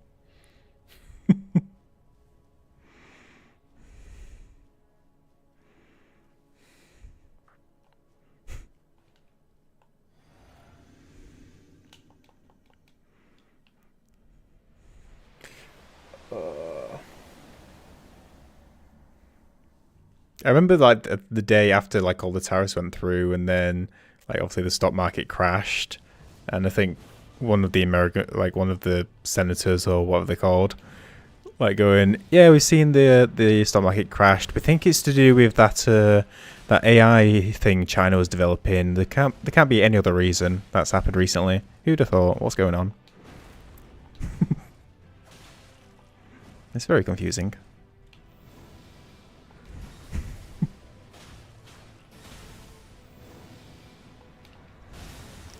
I remember like the day after like all the tariffs went through, and then like obviously the stock market crashed, and I think one of the American, like one of the senators or whatever they're called, like going, yeah, we've seen the stock market crashed. We think it's to do with that AI thing China was developing. There can't be any other reason that's happened recently. Who'd have thought? What's going on? It's very confusing.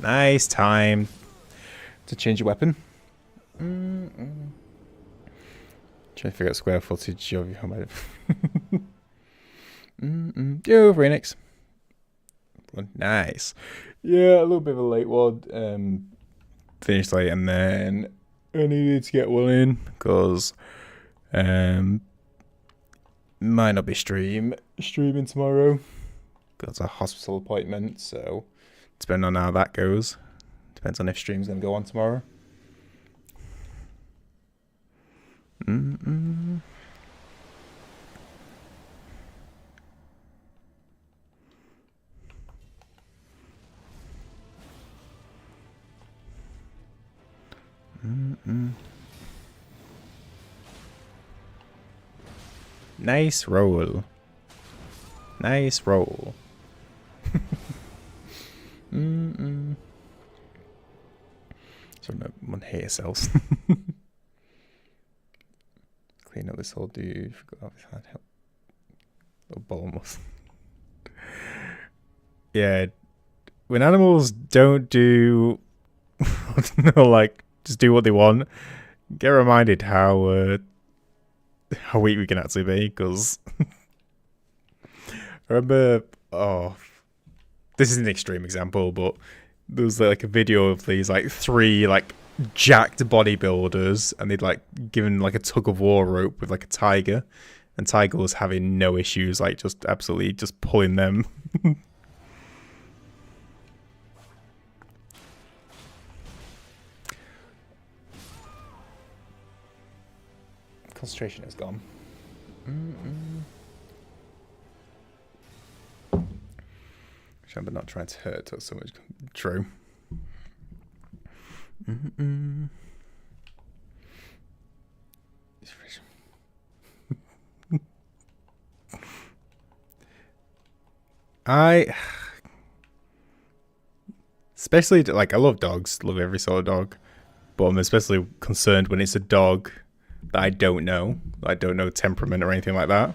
Nice time to change your weapon. Trying to figure out square footage of your Yo, Phoenix. Nice. Yeah, a little bit of a late one. Finished late, and then I needed to get one in because might not be streaming tomorrow because a hospital appointment. So depending on how that goes, depends on if stream's gonna go on tomorrow. Nice roll. Nice roll. Sorry, my hair cells. Clean up this whole dude. Forgot his hand help. Little boneless. Yeah. When animals don't do, I don't know, like, just do what they want, get reminded how weak we can actually be, because I remember, this is an extreme example, but there was like a video of these like three like jacked bodybuilders, and they'd like given like a tug of war rope with like a tiger, and tiger was having no issues, like just absolutely just pulling them. Concentration is gone. I'm not trying to hurt. That's so much true. Especially like I love dogs, love every sort of dog, but I'm especially concerned when it's a dog that I don't know temperament or anything like that.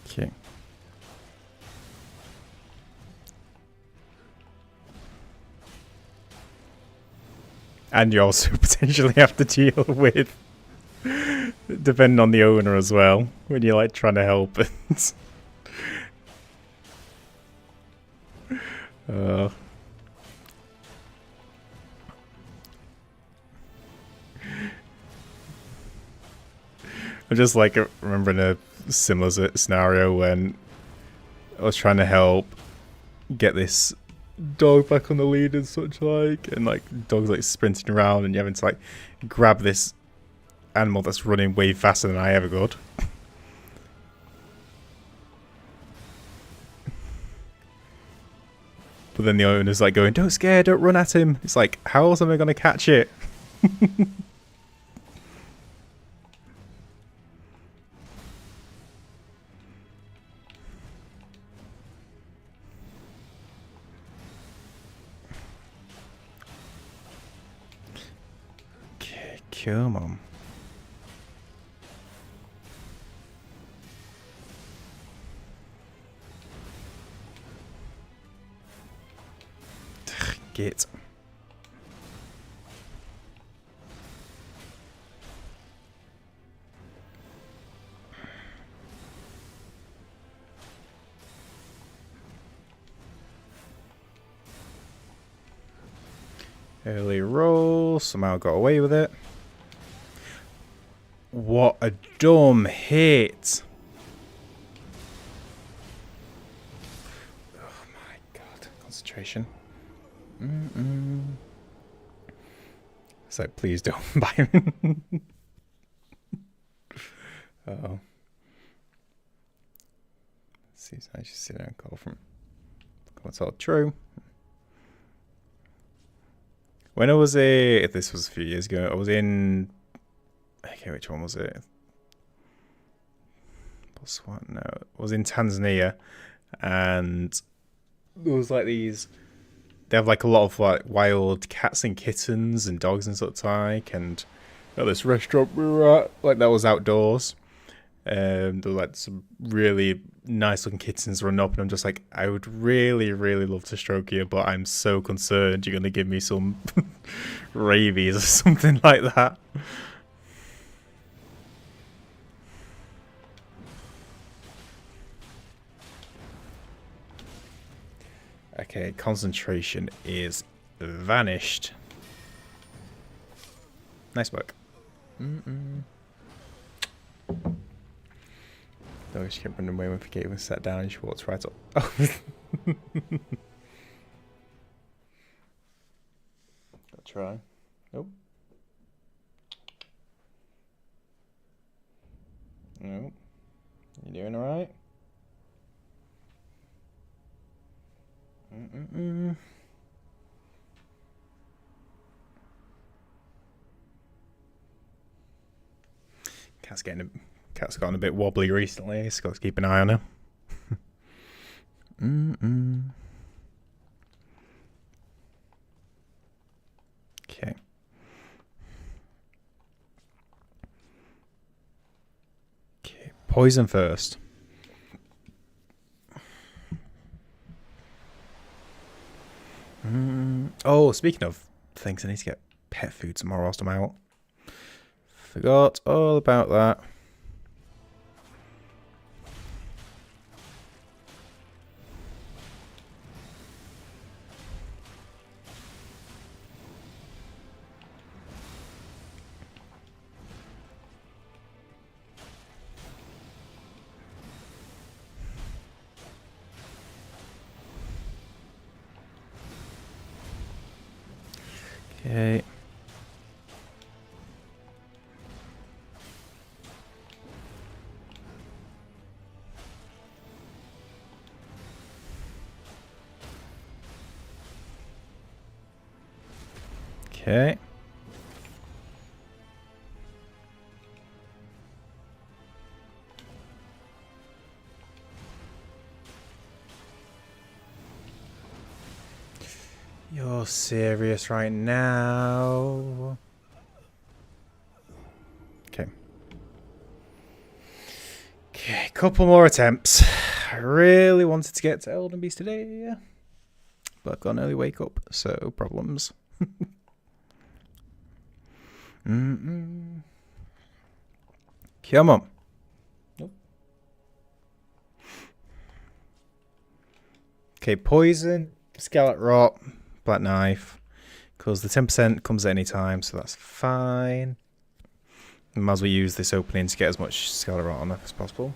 Okay. And you also potentially have to deal with, depending on the owner as well, when you're like trying to help it. I'm just like remembering a similar scenario when I was trying to help get this dog back on the lead and such like, and like dog's like sprinting around, and you're having to like grab this animal that's running way faster than I ever could. But then the owner's like going, "Don't scare, don't run at him." It's like, how else am I going to catch it? Okay, come on. Get. Early roll, somehow got away with it. What a dumb hit. Oh my god. Concentration. It's like, please don't buy him. Uh-oh. Let's see, I just sit there and call from. What's all true? When I was this was a few years ago, I was in. Okay, which one was it? Botswana. No, I was in Tanzania, and there was like these. They have like a lot of like wild cats and kittens and dogs and such like, and at this restaurant we were at, like that was outdoors. There were like some really nice looking kittens running up, and I'm just like, I would really, really love to stroke you, but I'm so concerned you're gonna give me some rabies or something like that. Okay, concentration is vanished. Nice work. No, she kept running away when Forgave was sat down and she walked right up. Oh. I'll try. Nope. Nope. You doing alright? Cat's gotten a bit wobbly recently, so got to keep an eye on her. Okay. Okay, poison first. Oh, speaking of things, I need to get pet food tomorrow whilst I'm out. Forgot all about that. Okay. Okay. You're serious right now? Okay. Okay, couple more attempts. I really wanted to get to Elden Beast today, but I've got an early wake up, so problems. Come on. Nope. Okay, poison, scarlet rot, black knife. Because the 10% comes at any time, so that's fine. Might as well use this opening to get as much scarlet rot on as possible.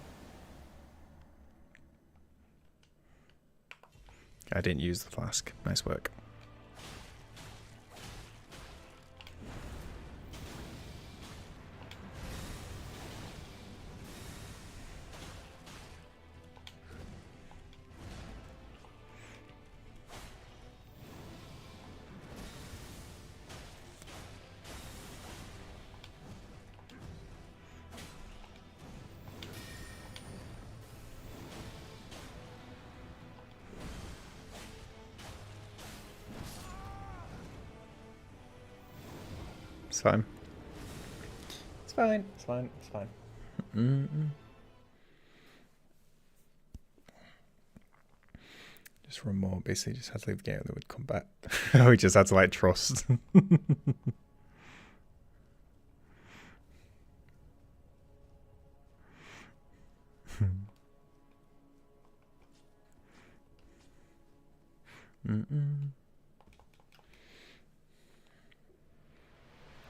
I didn't use the flask. Nice work. It's fine. It's fine. It's fine. It's fine. Just remote. Basically, just had to leave the game and they would come back. We just had to like trust.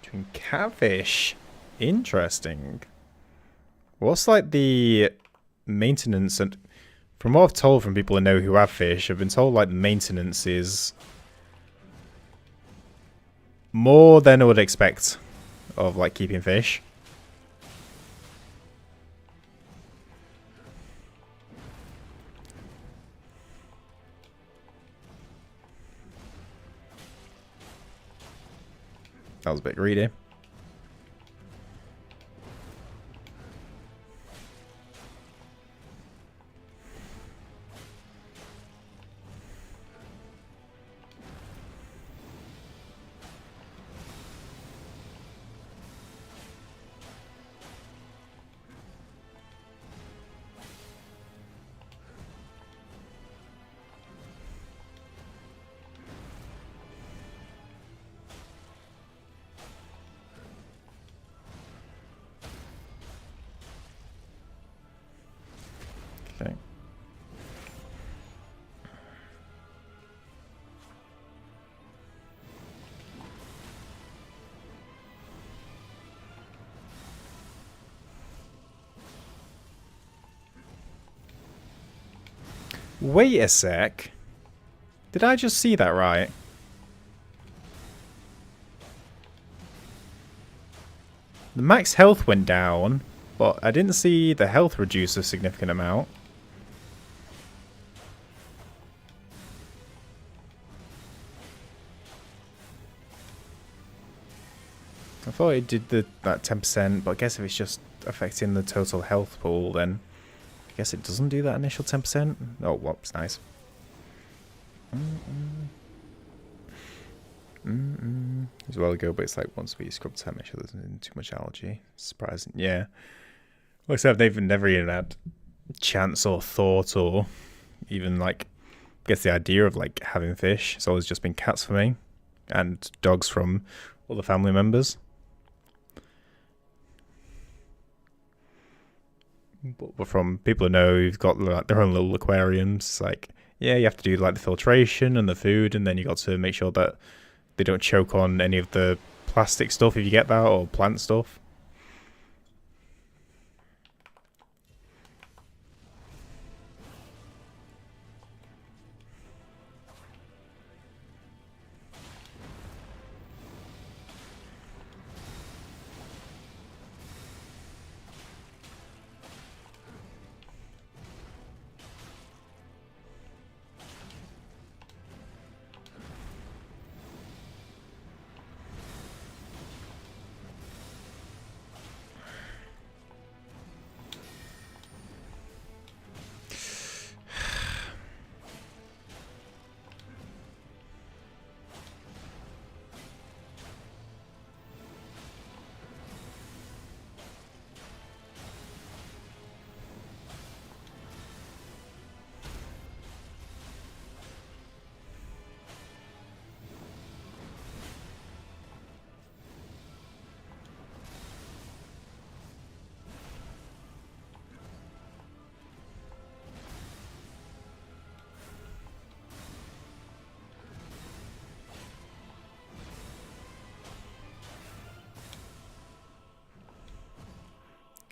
Doing catfish. Interesting. What's like the maintenance? And from what I've told from people I know who have fish, I've been told like the maintenance is more than I would expect of like keeping fish. That was a bit greedy. Okay. Wait a sec. Did I just see that right? The max health went down, but I didn't see the health reduce a significant amount. I thought it did that 10%, but I guess if it's just affecting the total health pool, then I guess it doesn't do that initial 10%. Oh, whoops, nice. As well ago, but it's like once we scrub time, make sure there's not too much algae. Surprising, yeah. Like I said, they've never even had chance or thought or even like guess the idea of like having fish. It's always just been cats for me and dogs from other family members. But from people who know who've got like their own little aquariums, it's like, yeah, you have to do like the filtration and the food, and then you got to make sure that they don't choke on any of the plastic stuff if you get that, or plant stuff.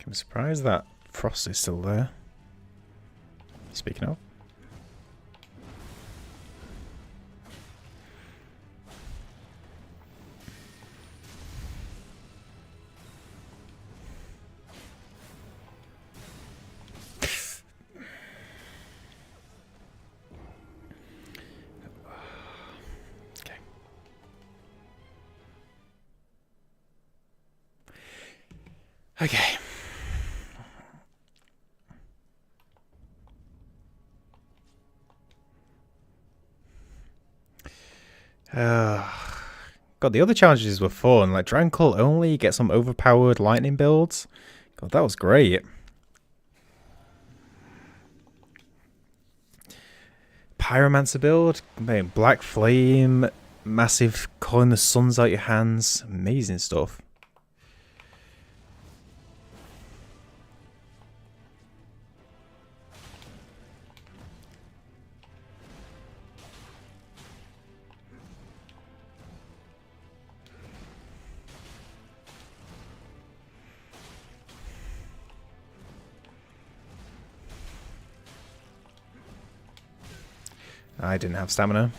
I'm surprised that frost is still there. Speaking of. Okay. God, the other challenges were fun. Like Drankle only, get some overpowered lightning builds. God, that was great. Pyromancer build, man, Black Flame, massive calling the suns out your hands. Amazing stuff. I didn't have stamina.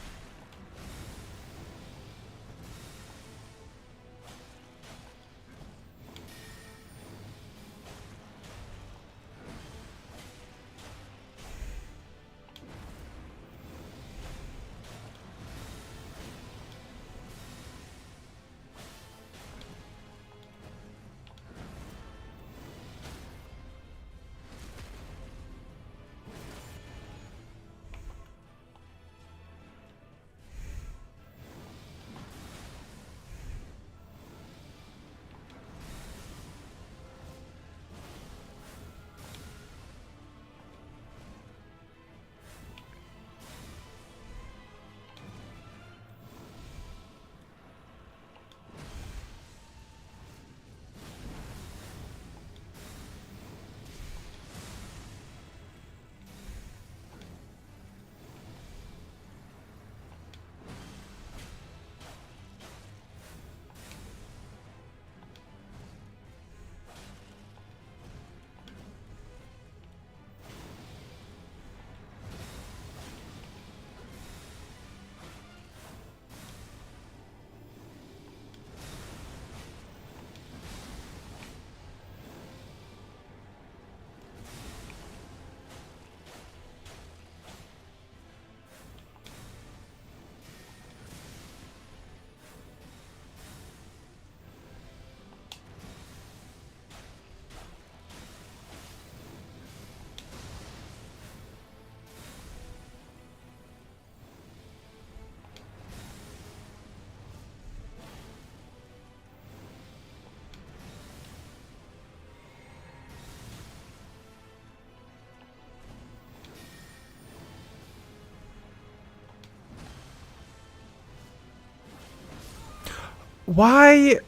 Why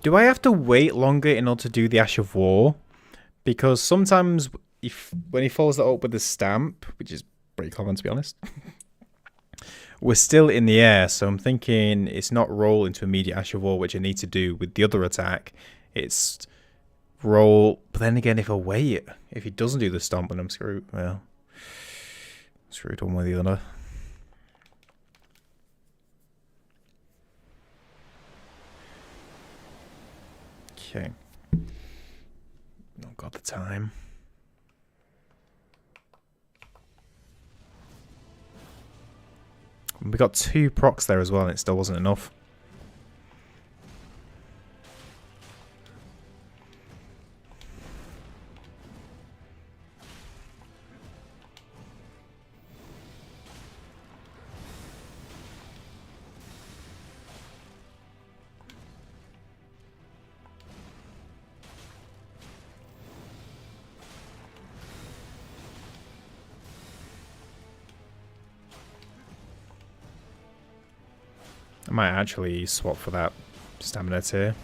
do I have to wait longer in order to do the Ash of War? Because sometimes when he follows that up with the stamp, which is pretty common to be honest, we're still in the air. So I'm thinking it's not roll into immediate Ash of War, which I need to do with the other attack. It's roll. But then again, if I wait, if he doesn't do the stomp, then I'm screwed. Well, screwed one way or the other. Okay. Not got the time. We got 2 procs there as well, and it still wasn't enough. I might actually swap for that stamina tier.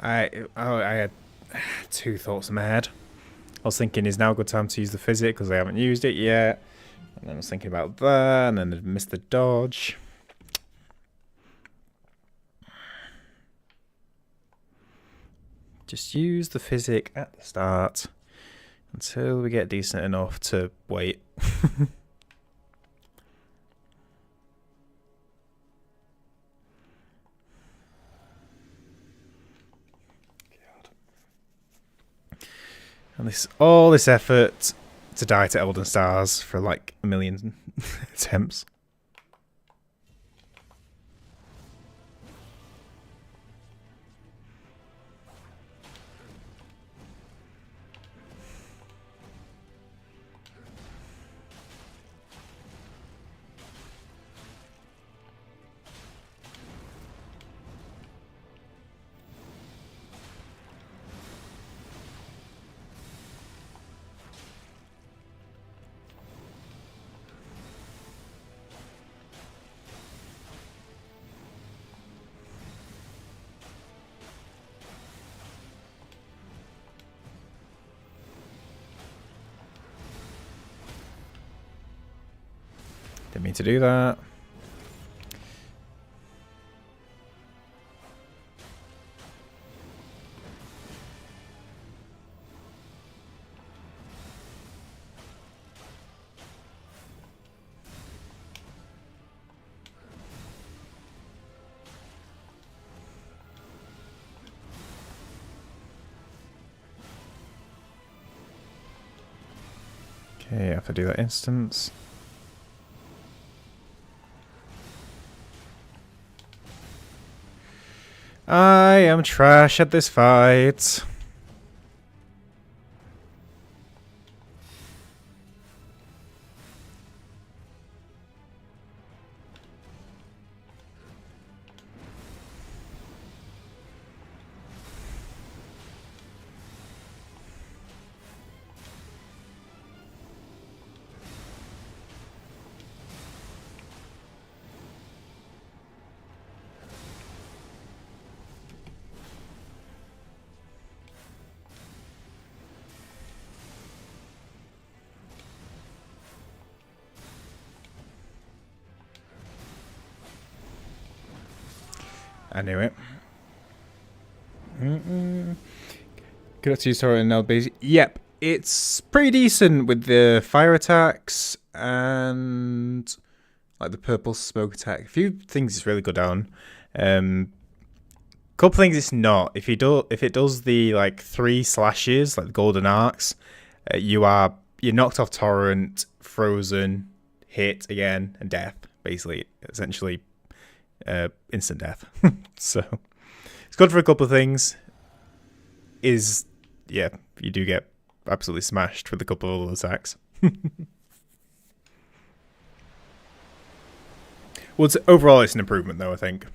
I had 2 thoughts in my head. I was thinking, is now a good time to use the physic because I haven't used it yet. And then I was thinking about that, and then I missed the dodge. Just use the physic at the start until we get decent enough to wait. And all this effort to die to Elden Stars for like a million attempts. Didn't mean to do that. Okay, I have to do that instance. I am trash at this fight. I knew it. Good up to you, sorry, and now basic. Yep, it's pretty decent with the fire attacks and like the purple smoke attack. A few things it's really good on. Couple things it's not. If it does the like 3 slashes, like the golden arcs, you're knocked off torrent, frozen, hit again, and death. Basically, essentially. Instant death. So it's good for a couple of things. You do get absolutely smashed with a couple of other attacks. Well, overall it's an improvement though, I think.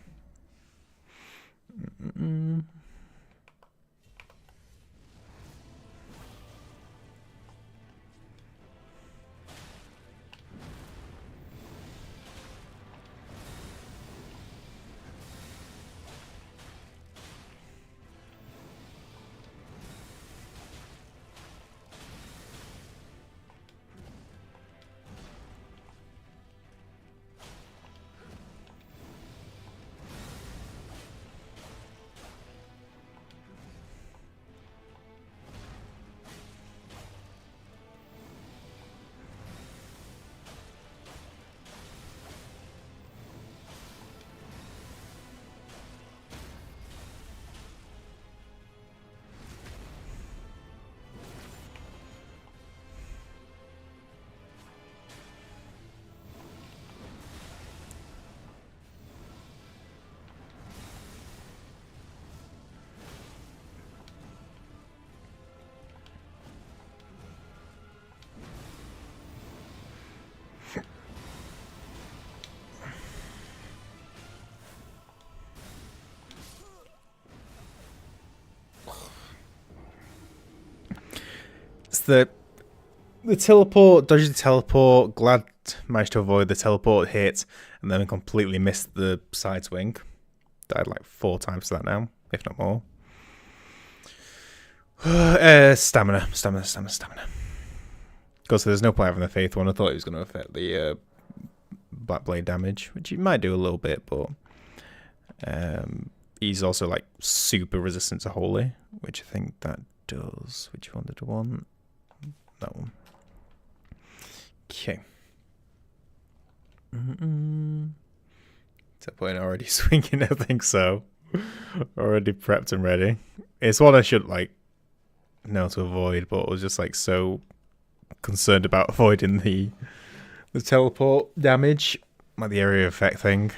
It's the teleport, dodged the teleport, glad managed to avoid the teleport hit, and then completely missed the side swing. Died like 4 times to that now, if not more. Stamina. Because there's no point having the faith one. I thought it was going to affect the Black Blade damage, which he might do a little bit, but he's also like super resistant to Holy, which I think that does. Which one did I want? That one. Okay. Is that point already swinging? I think so. Already prepped and ready. It's one I should like know to avoid, but I was just like so concerned about avoiding the teleport damage, like the area effect thing.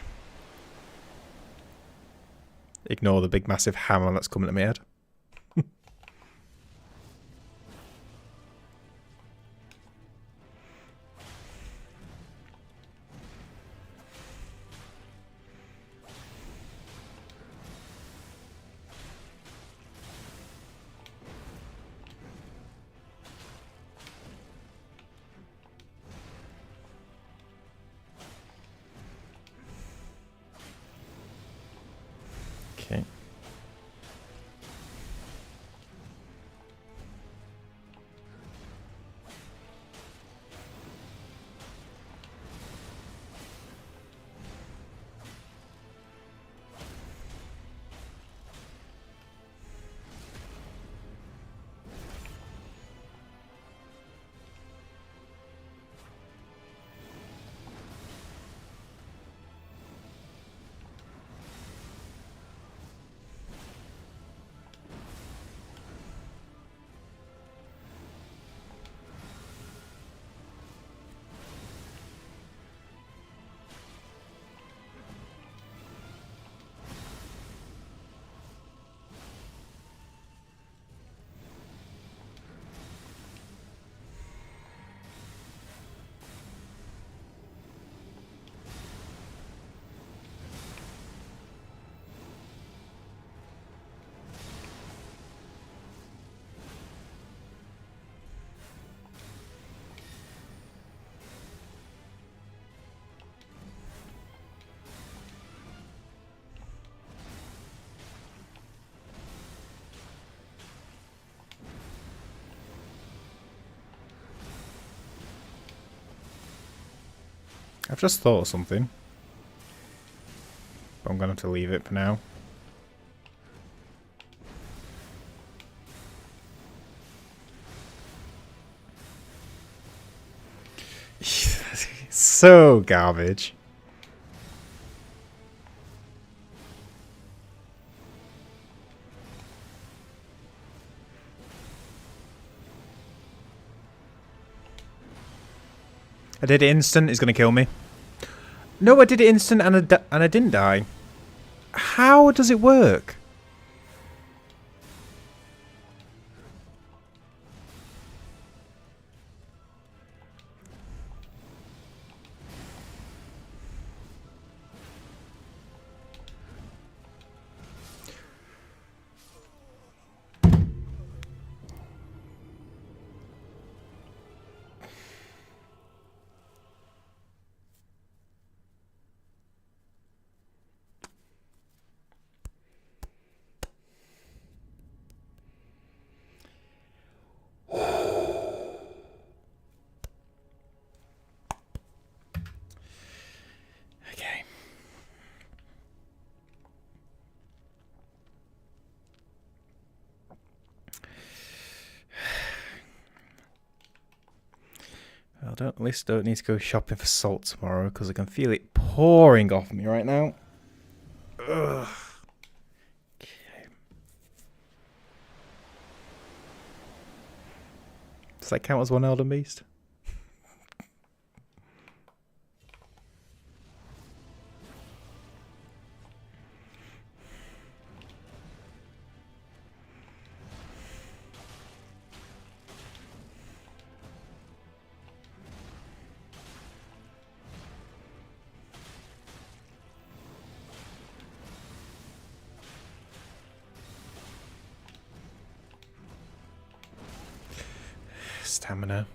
Ignore the big massive hammer that's coming at my head. Okay. I've just thought of something. But I'm going to have to leave it for now. So garbage. I did it instant, it's gonna kill me. No, I did it instant and I didn't die. How does it work? Okay. Well, at least don't need to go shopping for salt tomorrow because I can feel it pouring off me right now. Ugh. Okay. Does that count as one Elden Beast? Stamina.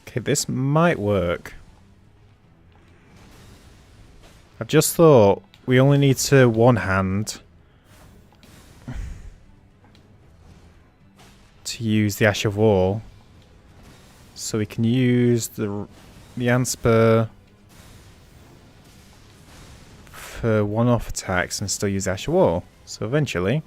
Okay, this might work. I've just thought we only need to one hand to use the Ash of War. So we can use the Anspur for one-off attacks and still use Ash of War. So eventually...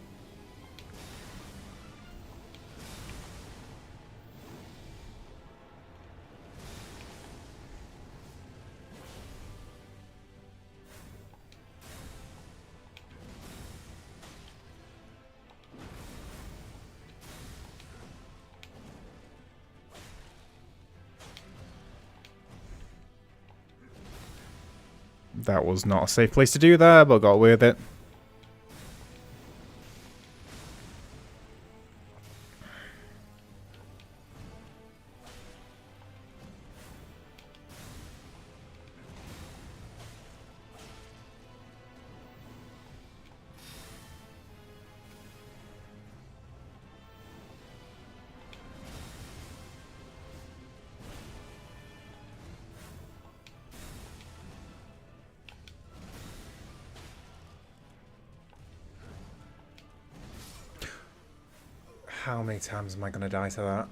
That was not a safe place to do that, but got away with it. How many times am I going to die to that?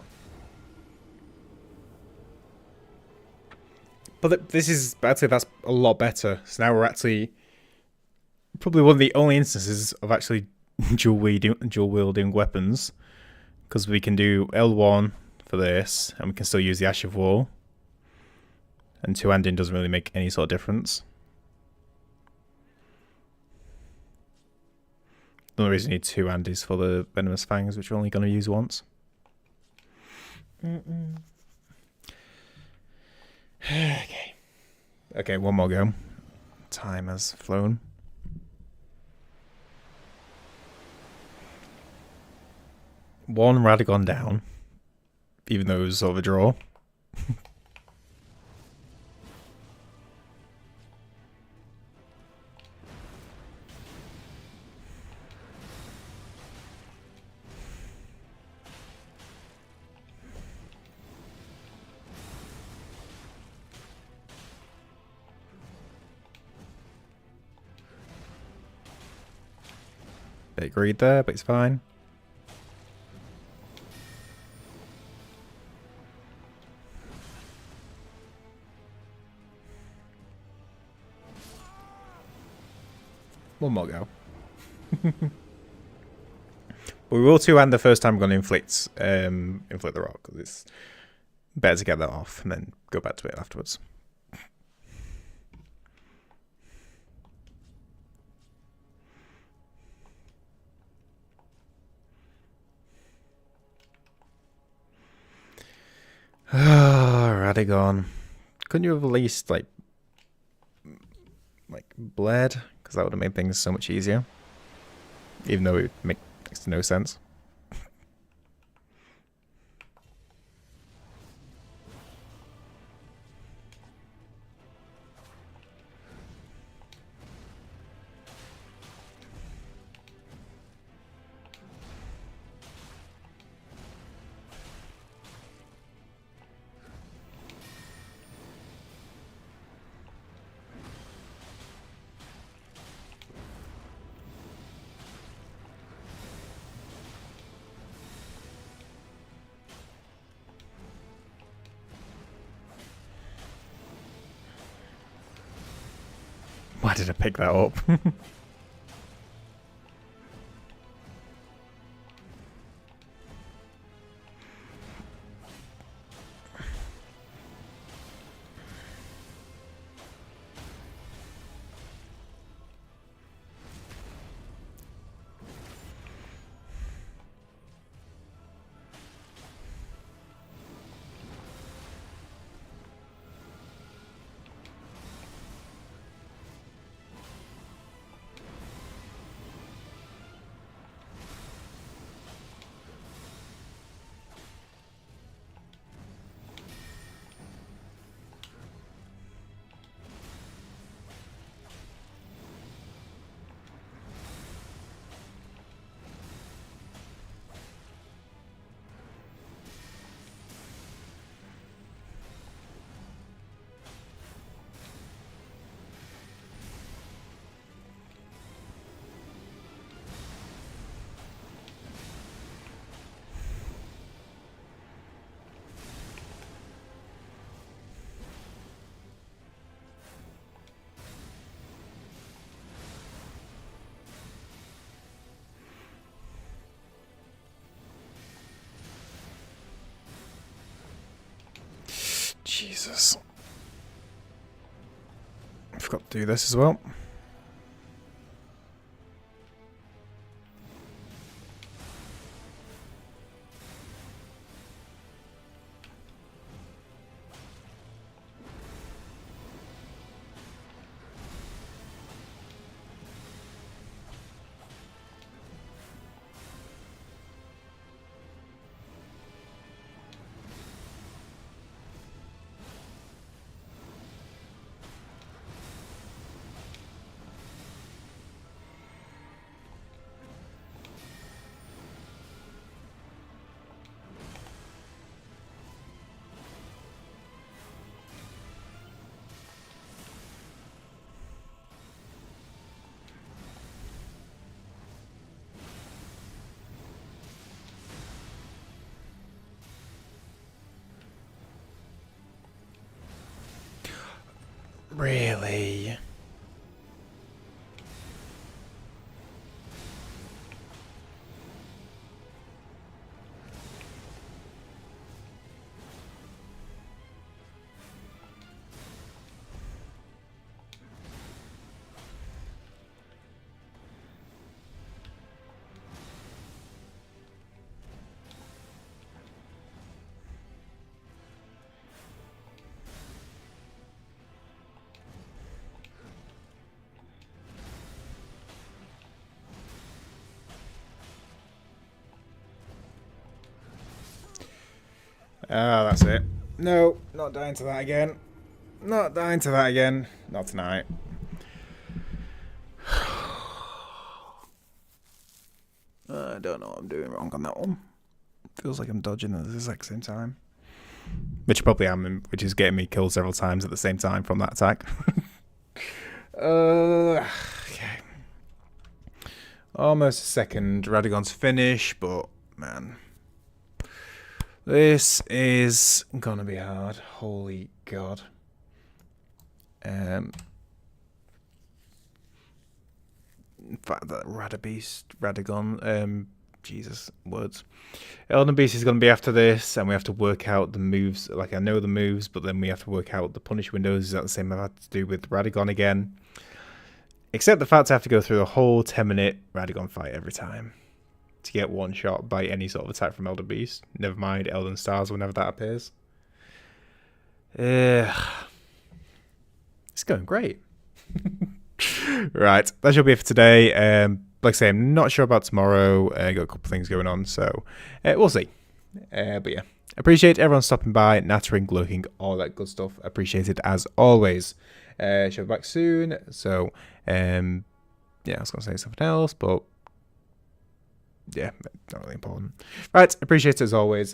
But this is, I'd say that's a lot better. So now we're actually probably one of the only instances of actually dual wielding weapons. Because we can do L1 for this, and we can still use the Ash of War. And two-handing doesn't really make any sort of difference. The only reason you need two Andes for the Venomous Fangs, which we're only going to use once. Okay. Okay, one more go. Time has flown. One Radagon down, even though it was sort of a draw. Bit greed there, but it's fine. One more go. But we will two-hand the first time we're going to inflict the rock, because it's better to get that off and then go back to it afterwards. Ah, Radagon. Couldn't you have at least like bled? Because that would have made things so much easier. Even though it makes no sense. Why did I pick that up? Jesus. I forgot to do this as well. Really? Ah, that's it. No, not dying to that again. Not dying to that again. Not tonight. I don't know what I'm doing wrong on that one. Feels like I'm dodging at the exact same time. Which I probably am, which is getting me killed several times at the same time from that attack. Okay. Almost a second Radagon's finish, but man. This is gonna be hard. Holy God. In fact, that Radagon, Jesus, words. Elden Beast is going to be after this, and we have to work out the moves. Like, I know the moves, but then we have to work out the punish windows. Is that the same I had to do with Radagon again? Except the fact I have to go through a whole 10-minute Radagon fight every time to get one shot by any sort of attack from Elden Beast. Never mind Elden Stars whenever that appears. It's going great. Right, that should be it for today. Like I say, I'm not sure about tomorrow. Got a couple of things going on, so we'll see. But yeah, appreciate everyone stopping by, nattering, lurking, all that good stuff. Appreciate it as always. Should be back soon. So, yeah, I was going to say something else, but yeah, not really important. Right, appreciate it as always.